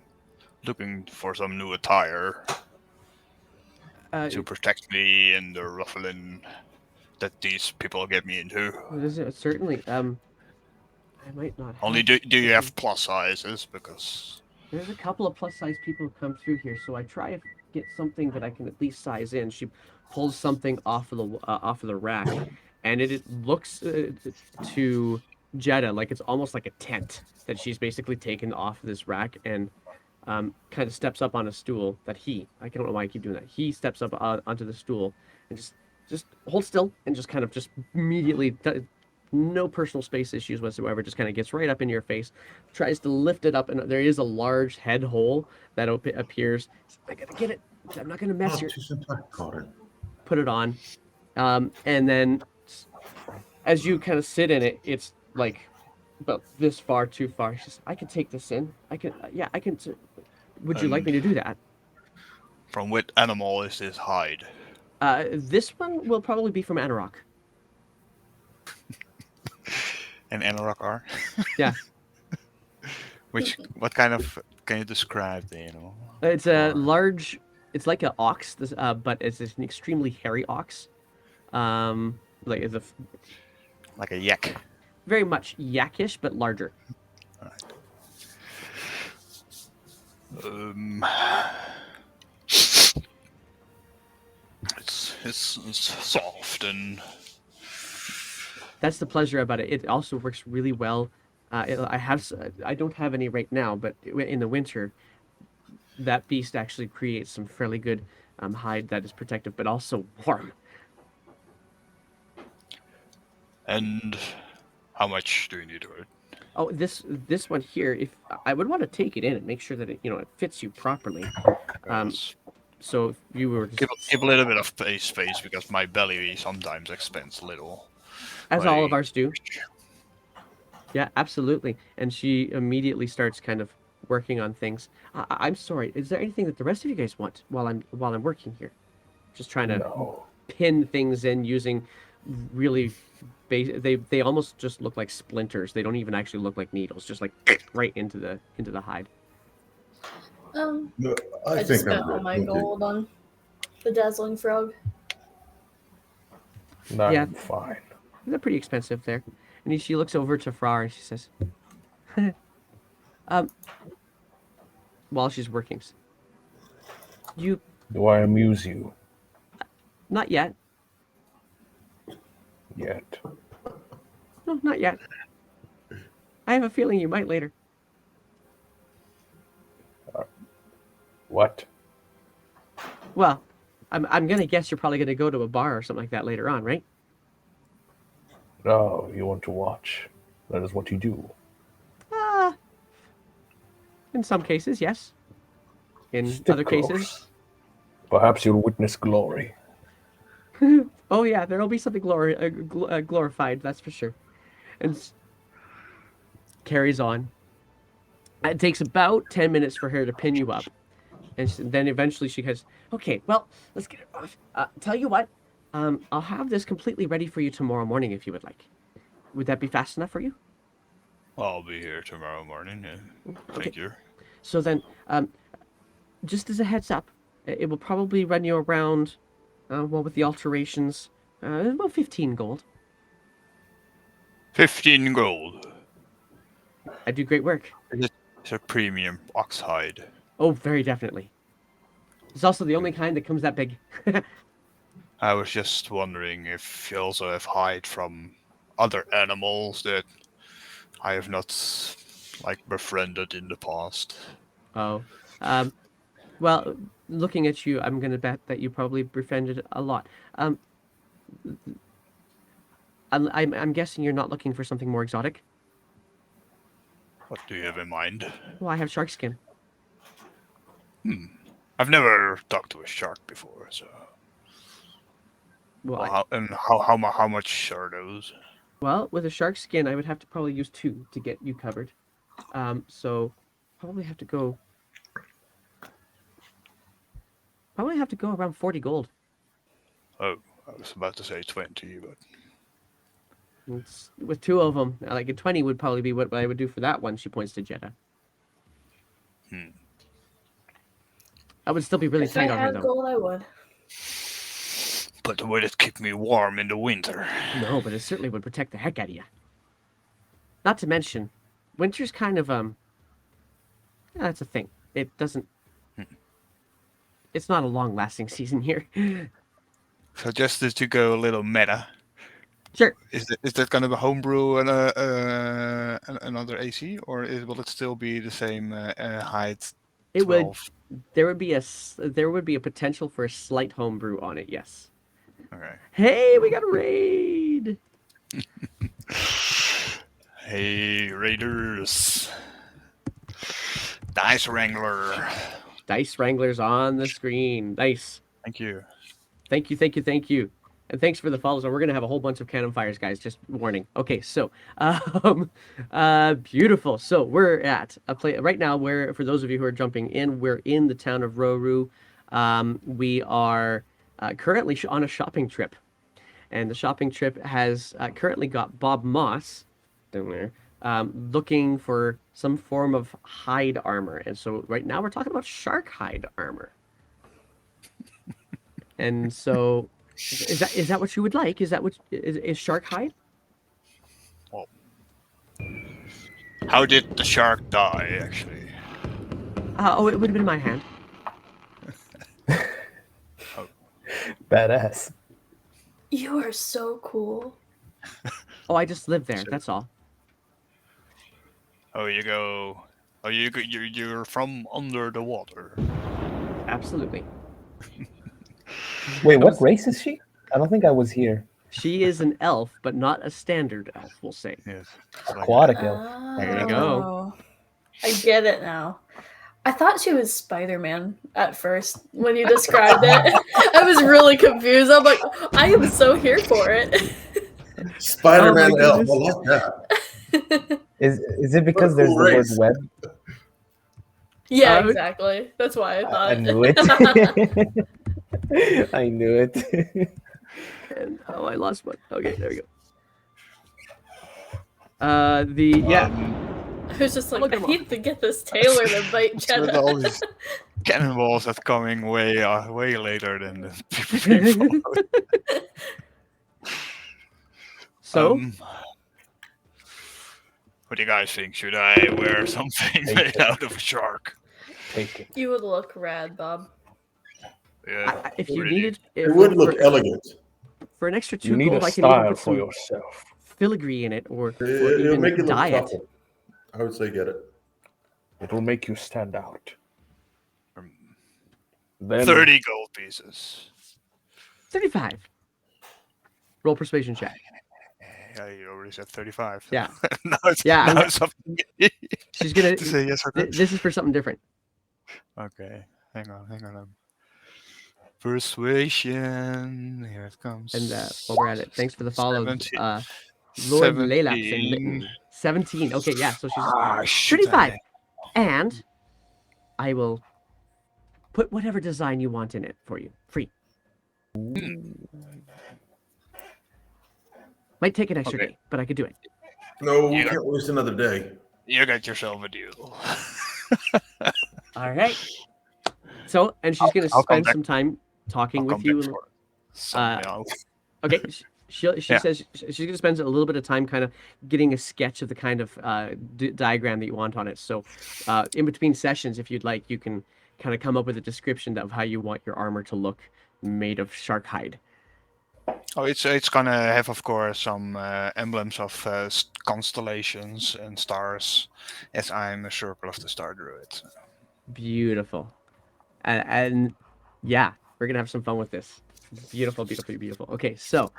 S1: looking for some new attire
S2: Uh,
S1: to protect me in the ruffling that these people get me into.
S2: certainly. I might not have.
S1: Only do you
S2: something-
S1: have plus sizes? Because
S2: There's a couple of plus size people who come through here, so I try to get something that I can at least size in. She pulls something off of the rack, and it looks to Jetta like it's almost like a tent that she's basically taken off this rack and kind of steps up on a stool that I don't know why I keep doing that. He steps up onto the stool and just hold still and just kind of just immediately no personal space issues whatsoever, just kind of gets right up in your face, tries to lift it up, and there is a large head hole that appears. I gotta get it. I'm not gonna mess your. Put it on, and then as you kind of sit in it, it's like about this far too far. She says, "I can take this in. I can. Yeah, I can. Would you like me to do that?"
S1: from what animal is this hide?
S2: This one will probably be from Anarok.
S1: An Anorok are?
S2: Yeah.
S1: What kind of? Can you describe the animal?
S2: It's a large. It's like an ox, but it's an extremely hairy ox. Like it's
S1: Like a yak.
S2: very much yakkish, but larger.
S1: Alright. It's soft and
S2: That's the pleasure about it. It also works really well. I don't have any right now, but in the winter, that beast actually creates some fairly good hide that is protective, but also warm.
S1: and how much do you need of it?
S2: Oh, this one here, if I would want to take it in and make sure that it fits you properly.
S1: Yes.
S2: So if you were
S1: Give a little bit of space because my belly sometimes expands a little.
S2: as all of
S1: Like-
S2: ours do. Yeah, absolutely. And she immediately starts kind of working on things. I'm sorry. Is there anything that the rest of you guys want while I'm working here? Just trying to
S4: No.
S2: pin things in using really they almost just look like splinters. They don't even actually look like needles. Just like right into the hide.
S3: No,
S5: I
S3: I
S5: just
S3: think
S5: spent
S3: I'm
S5: all
S3: good.
S5: my
S3: Thank you.
S5: gold on the Dazzling Frog.
S4: No,
S2: Yeah.
S4: I'm fine.
S2: They're pretty expensive there. And she looks over to Frar and she says, while she's working, you
S4: Do I amuse you
S2: not yet.
S4: yet?
S2: No, not yet. I have a feeling you might later.
S4: What?
S2: Well, I'm gonna guess you're probably gonna go to a bar or something like that later on, right?
S4: No, you want to watch. That is what you do.
S2: In some cases, yes. In
S4: Stick
S2: other
S4: close.
S2: cases,
S4: Perhaps you'll witness glory.
S2: oh yeah, there'll be something glorified, that's for sure. And carries on. It takes about 10 minutes for her to pin you up. And then eventually she goes, okay, well, let's get it off. Tell you what, I'll have this completely ready for you tomorrow morning if you would like. Would that be fast enough for you?
S1: I'll be here tomorrow morning. Yeah. Thank you.
S2: So then, just as a heads up, it will probably run you around, well, with the alterations, about 15 gold.
S1: 15 gold.
S2: I do great work.
S1: It's a premium ox hide.
S2: Oh, very definitely. It's also the only kind that comes that big.
S1: I was just wondering if you also have hide from other animals that I have not befriended in the past.
S2: Oh. Well, looking at you, I'm gonna bet that you probably befriended a lot. I'm guessing you're not looking for something more exotic.
S1: What do you have in mind?
S2: Well, I have shark skin.
S1: I've never talked to a shark before, so.
S2: Well,
S1: How much are those?
S2: well, with a shark skin, I would have to probably use 2 to get you covered. So probably have to go. Probably have to go around 40 gold.
S1: Oh, I was about to say 20, but
S2: With 2 of them, like a 20 would probably be what I would do for that one. She points to Jetta. I would still be really
S5: If I
S2: tight on her
S5: had
S2: though.
S5: gold, I would.
S1: but would it keep me warm in the winter?
S2: No, but it certainly would protect the heck out of you. Not to mention, winter's kind of that's a thing. It doesn't. It's not a long-lasting season here.
S1: So just to go a little meta,
S2: Sure.
S1: is that going to be homebrew and another AC, or will it still be the same height?
S2: It would.
S1: 12?
S2: There would be a potential for a slight homebrew on it. Yes.
S1: Okay.
S2: Hey, we got a raid.
S1: Hey, Raiders. Dice Wrangler.
S2: Dice Wranglers on the screen. Nice.
S1: Thank you.
S2: Thank you. And thanks for the follows. We're gonna have a whole bunch of cannon fires, guys. Just warning. Okay, so, beautiful. So we're at a place right now where, for those of you who are jumping in, we're in the town of Rorough. We are currently on a shopping trip, and the shopping trip has currently got Bob Moss down there, looking for some form of hide armor. And so right now we're talking about shark hide armor. And so, is that what you would like? Is that what is shark hide?
S1: Well, how did the shark die, actually?
S2: It would have been my hand.
S4: Badass.
S5: You are so cool.
S2: Oh, I just live there. That's all.
S1: Oh, you go. Oh, you're from under the water.
S2: Absolutely.
S6: Wait, what race is she? I don't think I was here.
S2: She is an elf, but not a standard elf, we'll say.
S1: Yes. It's like-
S6: Aquatic elf.
S2: There you go.
S5: Oh, I get it now. I thought she was Spider-Man at first when you described it. I was really confused. I'm like, I am so here for it.
S3: Spider-Man
S2: Oh my
S3: elf. I
S2: goodness.
S3: like that.
S6: Is it because
S3: What a
S6: there's
S3: cool
S6: the word
S3: race.
S6: web?
S5: Yeah,
S2: Uh,
S5: exactly. That's why I thought.
S6: I knew it. I knew it.
S2: And, I lost one. Okay, there we go. Yeah.
S5: I was just like,
S2: Look
S5: I
S2: at 'em
S5: need to get this tailor to bite
S1: So with all
S5: Jenna.
S1: these cannonballs that coming way later than the people.
S2: So,
S1: What do you guys think? Should I wear something made out of a shark?
S4: Take it.
S5: You would look rad, Bob.
S1: Yeah.
S2: if you
S1: really.
S2: needed,
S3: It would look elegant.
S2: for an extra
S4: You
S2: 2
S4: need
S2: gold,
S4: a
S2: I can even
S4: style
S2: put
S4: for
S2: some
S4: yourself.
S2: filigree in it, or
S3: It'll
S2: even
S3: make it look
S2: dye it.
S3: tougher. I would say get it.
S4: It'll make you stand out.
S1: Um,
S4: Then
S1: 30 gold pieces.
S2: 35. Roll persuasion check.
S1: Yeah, you already said 35.
S2: Yeah.
S1: now it's,
S2: Yeah,
S1: now it's up to me
S2: She's gonna.
S1: to say yes or no.
S2: This is for something different.
S1: Okay, hang on. Persuasion. Here it comes.
S2: And while we're at it, thanks for the follow,
S1: 17.
S2: Lord Laylaps and
S1: 17.
S2: Mitten. 17. Okay, yeah. So she's
S1: Ah, shit.
S2: 35. And I will put whatever design you want in it for you, free. Might take an extra
S1: Okay.
S2: day, but I could do it.
S3: No, we
S1: Yeah.
S3: can't waste another day.
S1: You got yourself a deal.
S2: All right. So, and she's gonna
S1: I'll come
S2: spend
S1: back-
S2: some time talking
S1: I'll
S2: with
S1: come
S2: you.
S1: back for something else.
S2: Okay. She
S1: Yeah.
S2: says she's going to spend a little bit of time kind of getting a sketch of the kind of diagram that you want on it. So in between sessions, if you'd like, you can kind of come up with a description of how you want your armor to look made of shark hide.
S1: Oh, it's gonna have, of course, some emblems of constellations and stars, as I'm a Circle of the Star Druid.
S2: Beautiful. And yeah, we're going to have some fun with this. Beautiful. Okay, so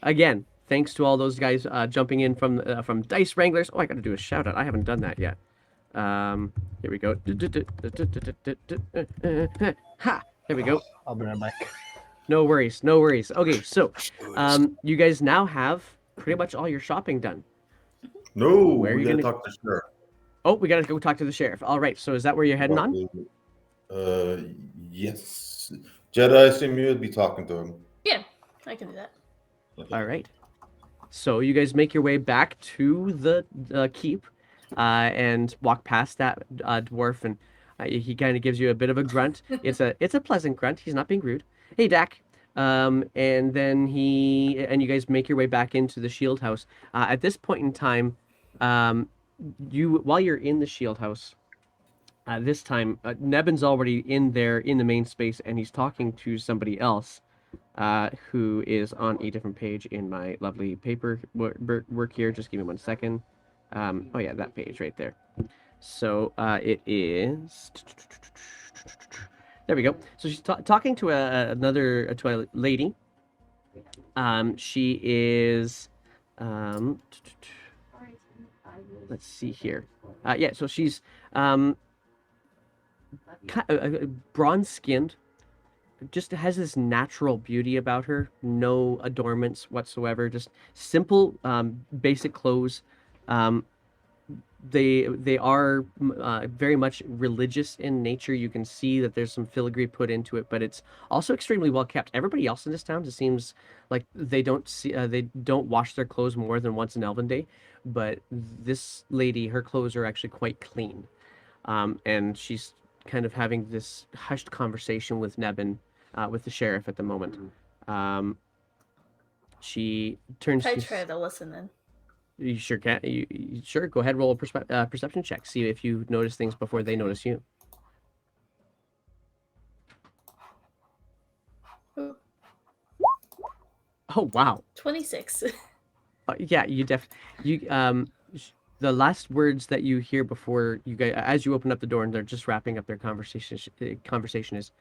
S2: again, thanks to all those guys jumping in from Dice Wranglers. Oh, I got to do a shout out. I haven't done that yet. Here we go. Ha! There we go.
S6: I'll be right back.
S2: No worries. Okay, so you guys now have pretty much all your shopping done.
S3: No,
S2: Where are
S3: we
S2: you
S3: gotta
S2: gonna-
S3: talk to Sheriff.
S2: Oh, we gotta go talk to the sheriff. All right, so is that where you're heading on?
S3: Yes. Jedi, I assume you would be talking to him.
S5: Yeah, I can do that.
S2: All right. So you guys make your way back to the keep, and walk past that dwarf, and he kind of gives you a bit of a grunt. It's a pleasant grunt. He's not being rude. Hey, Dak. And then you guys make your way back into the shield house. At this point in time, while you're in the shield house, this time Nebin's already in there in the main space, and he's talking to somebody else. Who is on a different page in my lovely paper work here. Just give me 1 second. Oh yeah, that page right there. So it is. There we go. So she's talking to another lady. She is. Let's see here. Yeah, so she's bronze skinned. Just has this natural beauty about her, no adornments whatsoever, just simple basic clothes. They are very much religious in nature. You can see that there's some filigree put into it, but it's also extremely well kept. Everybody else in this town, it seems like they don't wash their clothes more than once in Elven Day, but this lady, her clothes are actually quite clean, and she's kind of having this hushed conversation with Nebin, with the sheriff at the moment. She turns
S5: I
S2: to...
S5: try to listen then.
S2: You sure can. You sure? Go ahead, roll a perception check. See if you notice things before they notice you.
S5: Ooh,
S2: Oh wow.
S5: 26.
S2: Yeah, the last words that you hear before you guys, as you open up the door and they're just wrapping up their conversation is,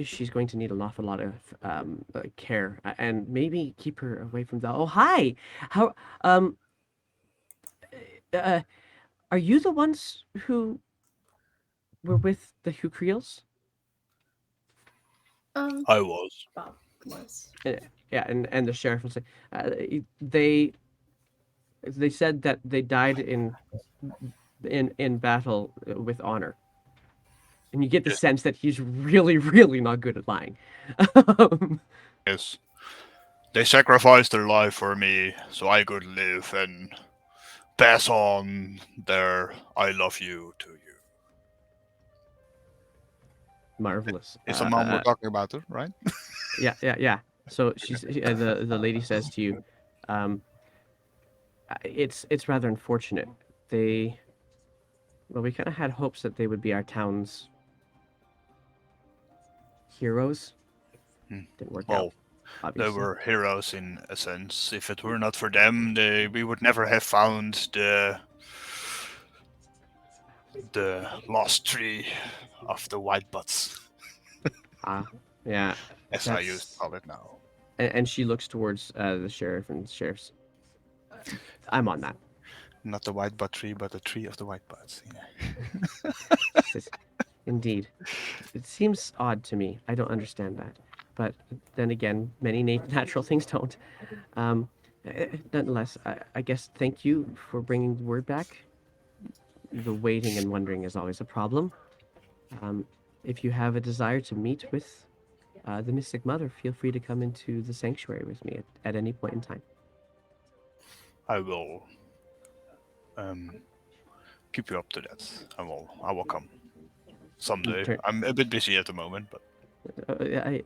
S2: she's going to need an awful lot of care, and maybe keep her away from the... Oh, hi. How are you the ones who were with the Hucriels?
S1: I was.
S5: Bob was.
S2: Yeah, and the sheriff will say, they said that they died in battle with honor. And you get the sense that he's really, really not good at lying.
S1: Yes. They sacrificed their life for me so I could live and pass on their I love you to you.
S2: Marvelous.
S1: It's a mom we're talking about, right?
S2: Yeah. So the lady says to you, it's rather unfortunate. We kind of had hopes that they would be our town's heroes. Didn't work out.
S1: They
S2: Obviously.
S1: were heroes in a sense. If it were not for them, we would never have found the lost tree of the white butts.
S2: Yeah.
S1: As I used to call it now.
S2: And she looks towards the sheriff, and the sheriff's... I'm on that.
S1: Not the white butt tree, but the tree of the white butts. Yeah.
S2: Indeed. It seems odd to me. I don't understand that. But then again, many natural things don't. Nonetheless, I guess thank you for bringing the word back. The waiting and wondering is always a problem. If you have a desire to meet with the Mystic Mother, feel free to come into the sanctuary with me at any point in time.
S1: I will keep you up to that. I will come someday. I'm a bit busy at the moment, but
S2: I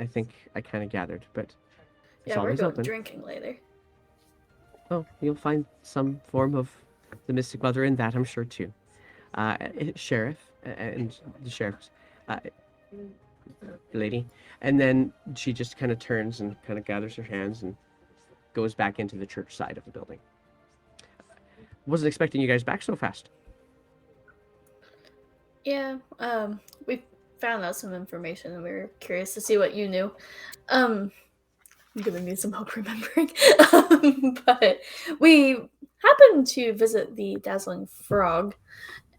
S2: think I kind of gathered, but it's
S5: Yeah, we're
S2: always
S5: going
S2: open.
S5: drinking later.
S2: Oh, you'll find some form of the Mystic Mother in that, I'm sure, too. Sheriff, and the sheriff's lady. And then she just kind of turns and kind of gathers her hands and goes back into the church side of the building. Wasn't expecting you guys back so fast.
S5: Yeah, we found out some information and we were curious to see what you knew. I'm gonna need some help remembering. But we happened to visit the Dazzling Frog,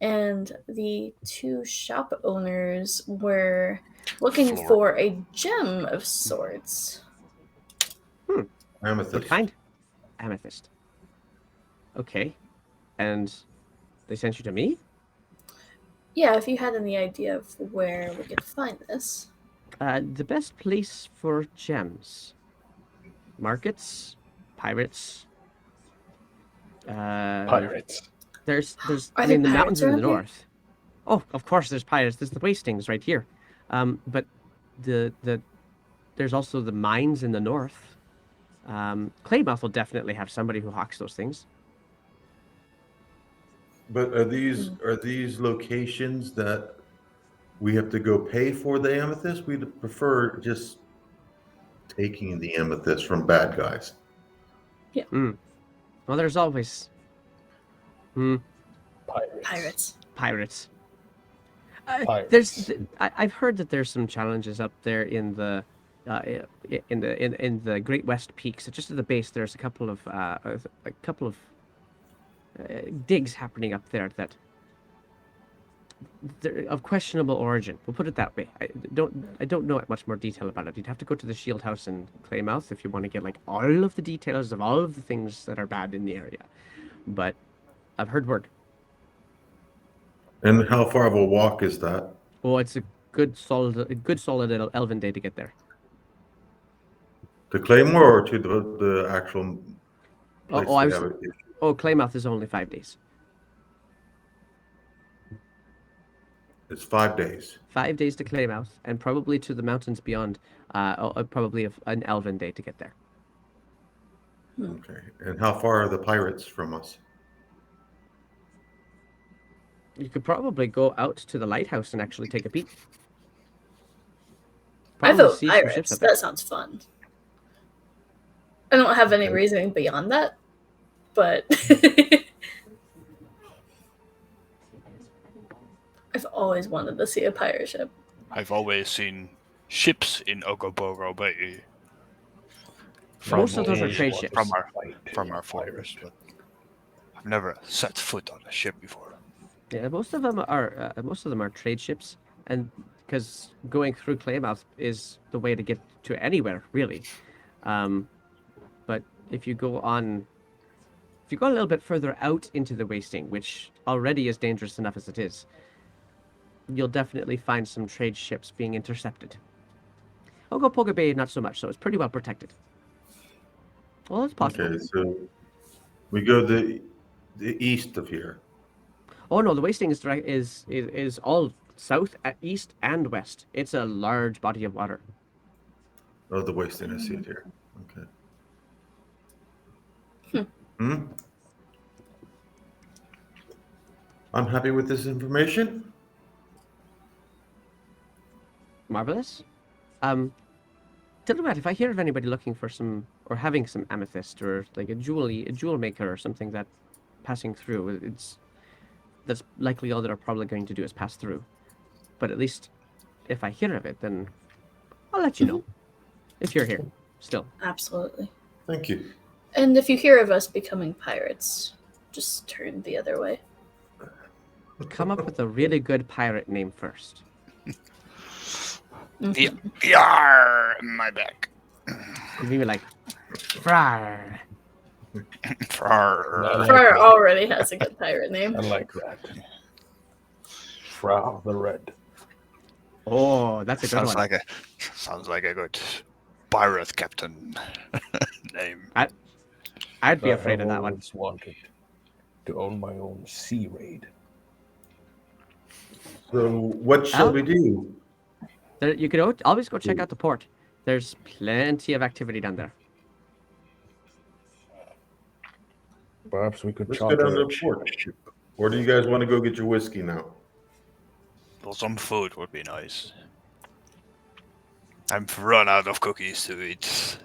S5: and the two shop owners were looking for a gem of sorts.
S3: Amethyst.
S2: What kind? Amethyst. Okay. And they sent you to me?
S5: Yeah, if you had any idea of where we could find this.
S2: The best place for gems. Markets, pirates.
S4: Pirates.
S2: There's,
S5: Are
S2: I
S5: there
S2: mean, the mountains
S5: pirates
S2: in the
S5: around here?
S2: north. Oh, of course, there's pirates. There's the wastings right here. But there's also the mines in the north. Claymouth will definitely have somebody who hawks those things.
S3: But are these locations that we have to go pay for the amethyst? We'd prefer just taking the amethyst from bad guys.
S2: Well, there's always
S4: Pirates.
S5: Pirates.
S4: Pirates.
S2: I've heard that there's some challenges up there in the in the Great West Peaks. Just at the base, there's a couple of digs happening up there that they're of questionable origin. We'll put it that way. I don't know much more detail about it. You'd have to go to the Shield House in Claymouth if you want to get like all of the details of all of the things that are bad in the area. But I've heard word.
S3: And how far of a walk is that?
S2: Oh, it's a good solid elven day to get there.
S3: To Claymore or to the actual place
S2: I
S3: they
S2: was.
S3: have it?
S2: Oh, Claymouth is only 5 days.
S3: It's 5 days.
S2: 5 days to Claymouth, and probably to the mountains beyond. Probably an elven day to get there.
S3: Okay. And how far are the pirates from us?
S2: You could probably go out to the lighthouse and actually take a peek.
S5: I
S2: Probably
S5: vote
S2: see some ships
S5: pirates.
S2: up there.
S5: That sounds fun. I don't have any
S3: Okay.
S5: reasoning beyond that, but I've always wanted to see a pirate ship.
S1: I've always seen ships in Ogobogo Bay
S2: Most of those are trade
S4: Always
S2: ships.
S1: from
S4: wanted
S1: our
S4: to fight
S1: from
S4: a
S1: our
S4: pirate
S1: fortress,
S4: ship.
S1: but I've never set foot on a ship before.
S2: Yeah, most of them are trade ships, and because going through Claymouth is the way to get to anywhere, really. But if you go a little bit further out into the wasting, which already is dangerous enough as it is, you'll definitely find some trade ships being intercepted. Ogopogo Bay, not so much, so it's pretty well protected. Well, it's possible.
S3: Okay, so we go the east of here.
S2: Oh no, the wasting is all south, east, and west. It's a large body of water.
S3: Oh, the wasting. I see it here. Okay. I'm happy with this information.
S2: Marvelous. Dillurat, if I hear of anybody looking for some or having some amethyst or like a jewel maker or something that passing through, that's likely all they're probably going to do is pass through. But at least if I hear of it, then I'll let you know. If you're here, still.
S5: Absolutely.
S3: Thank you.
S5: And if you hear of us becoming pirates, just turn the other way.
S2: Come up with a really good pirate name first.
S1: Yar, my back.
S2: You mean like, Frar.
S1: Frar.
S5: Fryer already has a good pirate name.
S4: I like that. Frau the Red.
S2: Oh, that's a good one.
S1: Sounds like a good pirate captain name.
S2: I'd be
S4: I
S2: afraid of
S4: have
S2: that one.
S4: always wanted to own my own sea raid.
S3: So what shall we do?
S2: You could always go check out the port. There's plenty of activity down there.
S4: Perhaps we could
S3: Let's go
S4: charter
S3: down to
S4: a
S3: the port. Or do you guys want to go get your whiskey now?
S1: Well, some food would be nice. I'm run out of cookies to eat.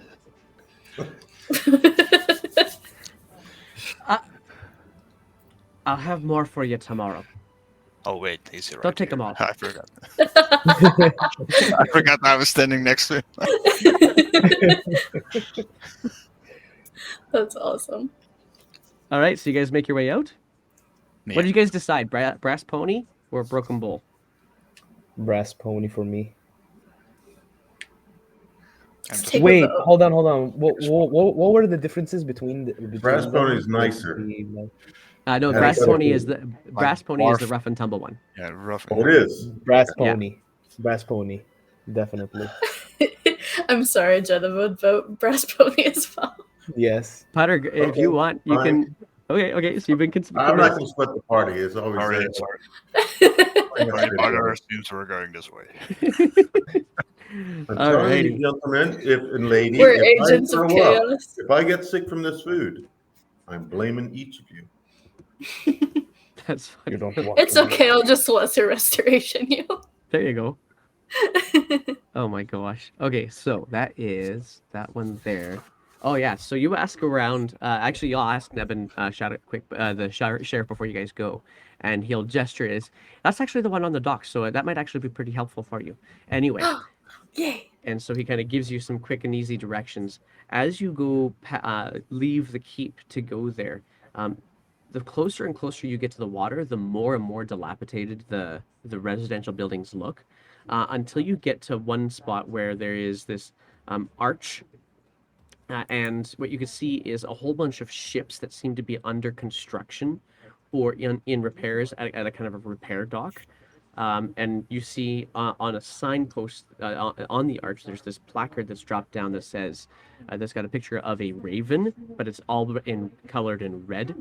S2: I'll have more for you tomorrow.
S1: Oh wait, he's right.
S2: Don't take
S1: here.
S2: them all.
S1: I forgot. I forgot I was standing next to him.
S5: That's awesome.
S2: All right, so you guys make your way out.
S1: Yeah.
S2: What did you guys decide? Brass pony or broken bull?
S6: Brass pony for me.
S5: Take a
S6: Wait,
S5: vote.
S6: hold on. What were the differences between the
S3: Brass pony is nicer.
S2: No,
S3: Yeah,
S2: brass
S3: that's
S2: pony
S3: okay.
S2: is the
S4: barf.
S2: rough and tumble one.
S1: Yeah, rough.
S3: Oh, it is.
S6: Brass
S2: Yeah.
S6: pony. Brass pony. Definitely.
S5: I'm sorry, Jenna would vote brass pony as well.
S6: Yes.
S2: Potter, if
S3: Okay,
S2: you want, you
S3: fine.
S2: can. Okay. So you've been
S3: I'm not
S2: convinced.
S3: going to split the party. It's always
S1: Sorry,
S3: there.
S1: sorry, Potter. Seems we're going this way.
S3: I'm telling you,
S2: Alrighty.
S3: gentlemen, and lady,
S5: We're
S3: if I
S5: agents of
S3: throw up,
S5: chaos.
S3: if I get sick from this food, I'm blaming each of you.
S2: That's funny.
S4: You don't want
S5: It's
S4: to
S5: okay, I'll just lesser restoration you.
S2: There you go. Oh my gosh. Okay, so that is that one there. Oh yeah, so you ask around. Actually, I'll ask Nebin shout it quick. The sheriff before you guys go, and he'll gesture is. That's actually the one on the dock, so that might actually be pretty helpful for you. Anyway,
S5: Yay.
S2: and so he kind of gives you some quick and easy directions as you go leave the keep to go there. The closer and closer you get to the water, the more and more dilapidated the residential buildings look, until you get to one spot where there is this arch, and what you can see is a whole bunch of ships that seem to be under construction or in repairs at a kind of a repair dock. And you see on a signpost on the arch, there's this placard that's dropped down that says, that's got a picture of a raven, but it's all colored in red.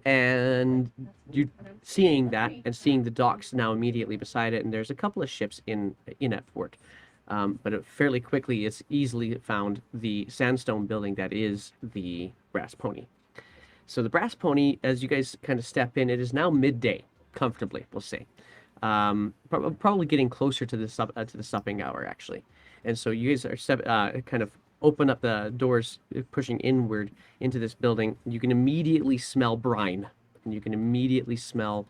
S2: And you seeing that and seeing the docks now immediately beside it, and there's a couple of ships in at port. But fairly quickly, it's easily found the sandstone building that is the Brass Pony. So the Brass Pony, as you guys kind of step in, it is now midday, comfortably, we'll say. Probably getting closer to the supping hour, actually. And so you guys are kind of open up the doors, pushing inward into this building. You can immediately smell brine, and you can immediately smell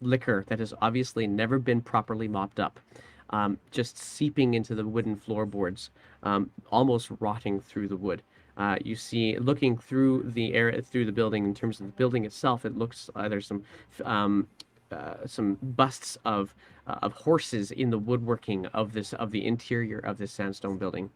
S2: liquor that has obviously never been properly mopped up, just seeping into the wooden floorboards, almost rotting through the wood. You see, looking through the area, through the building, in terms of the building itself, it looks there's some busts of horses in the woodworking of the interior of this sandstone building.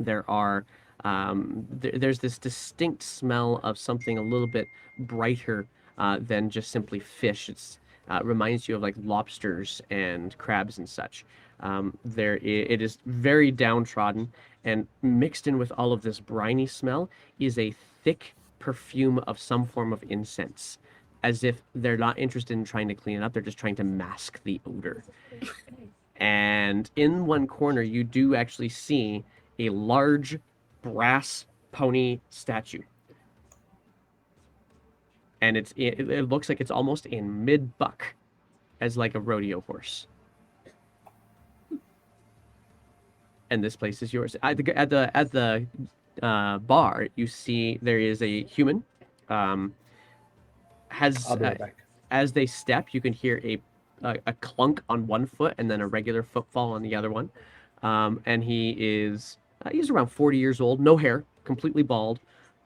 S2: There are there's this distinct smell of something a little bit brighter than just simply fish. It reminds you of like lobsters and crabs and such. It is very downtrodden, and mixed in with all of this briny smell is a thick perfume of some form of incense, as if they're not interested in trying to clean it up, they're just trying to mask the odor. And in one corner, you do actually see a large brass pony statue. And it looks like it's almost in mid-buck, as like a rodeo horse. And this place is yours. At the bar, you see there is a human.
S6: I'll be right back.
S2: As they step, you can hear a clunk on one foot and then a regular footfall on the other one. And he's around 40 years old, no hair, completely bald.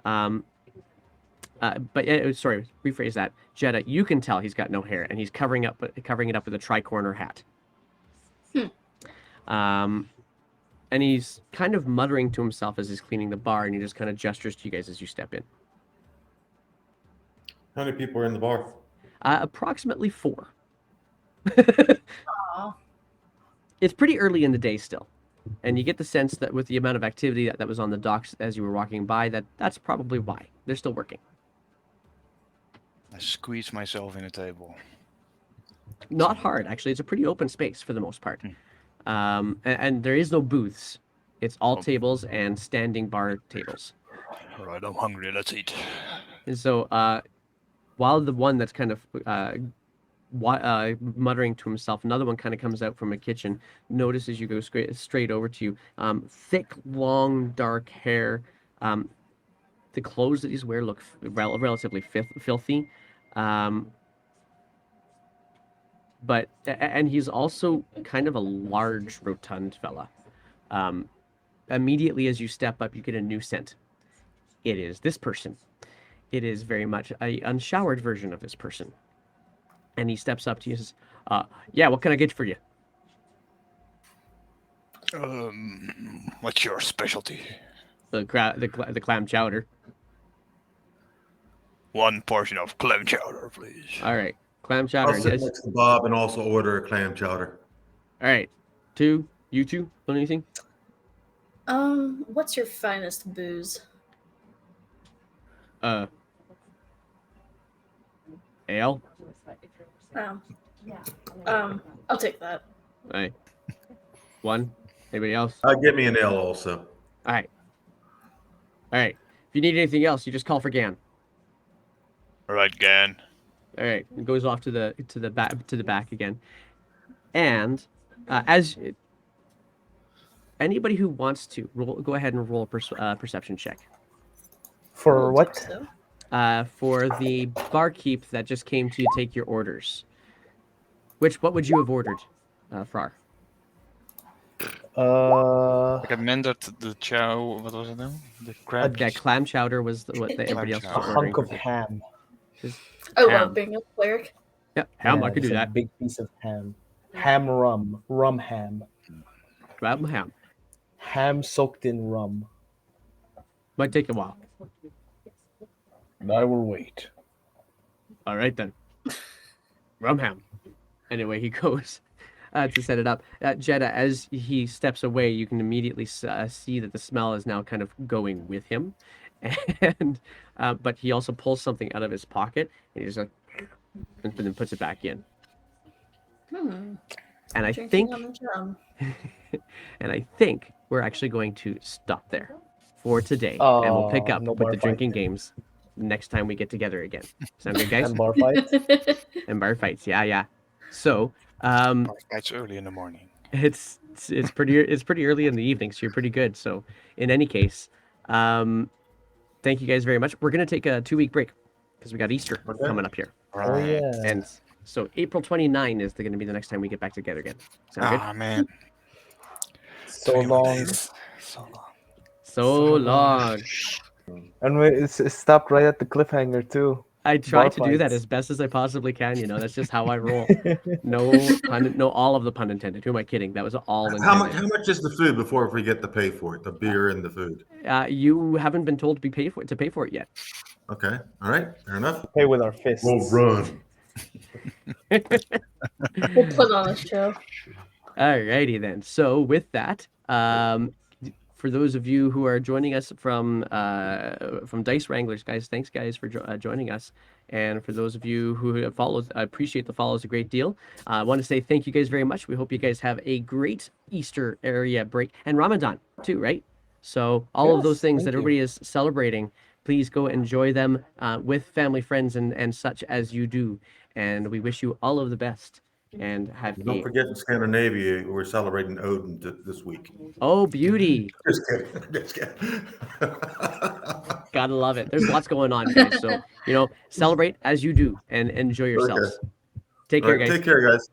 S2: Sorry, rephrase that. Jeddah, you can tell he's got no hair, and he's covering it up with a tri-corner hat. And he's kind of muttering to himself as he's cleaning the bar, and he just kind of gestures to you guys as you step in.
S3: How many people are in the bar?
S2: Approximately 4.
S5: Aw.
S2: It's pretty early in the day still. And you get the sense that with the amount of activity that was on the docks as you were walking by, that's probably why. They're still working.
S1: I squeeze myself in a table.
S2: Not hard, actually. It's a pretty open space for the most part. And there is no booths. It's all tables and standing bar tables.
S1: All right, I'm hungry. Let's eat.
S2: And so while the one that's kind of muttering to himself, another one kind of comes out from a kitchen, notices you, go straight over to you. Thick, long, dark hair. The clothes that he's wearing look relatively filthy. And he's also kind of a large, rotund fella. Immediately as you step up, you get a new scent. It is this person. It is very much an unshowered version of this person. And he steps up to you and says, yeah, what can I get for you?
S1: What's your specialty?
S2: The clam chowder.
S1: one portion of clam chowder, please.
S2: All right, clam chowder.
S3: I'll
S2: And
S3: sit
S2: guys,
S3: next to Bob and also order a clam chowder.
S2: all right, you two, want anything?
S5: What's your finest booze?
S2: Ale.
S5: I'll take that.
S2: All right. One. Anybody else?
S3: Give me an ale also.
S2: All right. All right. If you need anything else, you just call for Gan.
S1: All right, Gan.
S2: All right. It goes off to the back again. And anybody who wants to go ahead and roll a perception check.
S6: For what?
S5: So.
S2: For the barkeep that just came to take your orders. What would you have ordered, Frar?
S7: Recommended the chow. What was it now? The crab.
S2: That clam chowder was what everybody else
S6: A
S2: was
S7: chowder.
S2: ordering.
S6: hunk of ham.
S5: I
S2: Ham.
S5: love being a cleric.
S2: Yeah, ham. I could
S6: just
S2: do
S6: a
S2: that.
S6: big piece of ham. Ham rum ham.
S2: Grab ham.
S6: Ham soaked in rum.
S2: Might take a while.
S4: I will wait.
S2: All right then. Rum ham. Anyway, he goes to set it up. Jeddah, as he steps away, you can immediately see that the smell is now kind of going with him, and but he also pulls something out of his pocket and he just and then puts it back in. And I
S5: Drinking
S2: think
S5: on the job.
S2: and I think we're actually going to stop there for today, and we'll pick up
S6: no
S2: with
S6: bar
S2: the
S6: fight.
S2: drinking games next time we get together again. Sound good, guys?
S6: And bar fights.
S2: And bar fights, yeah. So,
S7: It's early in the morning.
S2: it's pretty early in the evening, so you're pretty good. So, in any case, thank you guys very much. We're gonna take a 2-week break because we got Easter coming up here,
S6: Oh yeah.
S2: and so April 29 is going to be the next time we get back together again. Sound good?
S7: Ah man.
S6: So
S7: 21
S6: long.
S7: days. So long.
S2: So long.
S6: And it stopped right at the cliffhanger too.
S2: I try
S6: Bar
S2: to do that
S6: fights.
S2: as best as I possibly can. That's just how I roll. No all of the pun intended. Who am I kidding? That was all
S3: How
S2: intended.
S3: much is the food before we get to pay for it? The beer and the food.
S2: You haven't been told to pay for it yet.
S3: Okay. All right. Fair enough.
S6: Pay with our fists.
S3: We'll run.
S5: We'll put on a show.
S2: Alrighty then. So with that, for those of you who are joining us from Dice Wranglers, guys, thanks guys for joining us. And for those of you who have followed, I appreciate the follows a great deal. I want to say thank you guys very much. We hope you guys have a great Easter area break and Ramadan too, right? So all of those
S6: Yes,
S2: things
S6: thank
S2: that
S6: you.
S2: everybody is celebrating, please go enjoy them with family, friends, and such as you do. And we wish you all of the best. And have
S3: Don't forget in Scandinavia, we're celebrating Odin this week.
S2: Oh, beauty.
S3: Just kidding. Just kidding.
S2: Gotta love it. There's lots going on, guys. So, celebrate as you do and enjoy yourselves. Take
S3: All
S2: care,
S3: right,
S2: guys.
S3: take care, guys.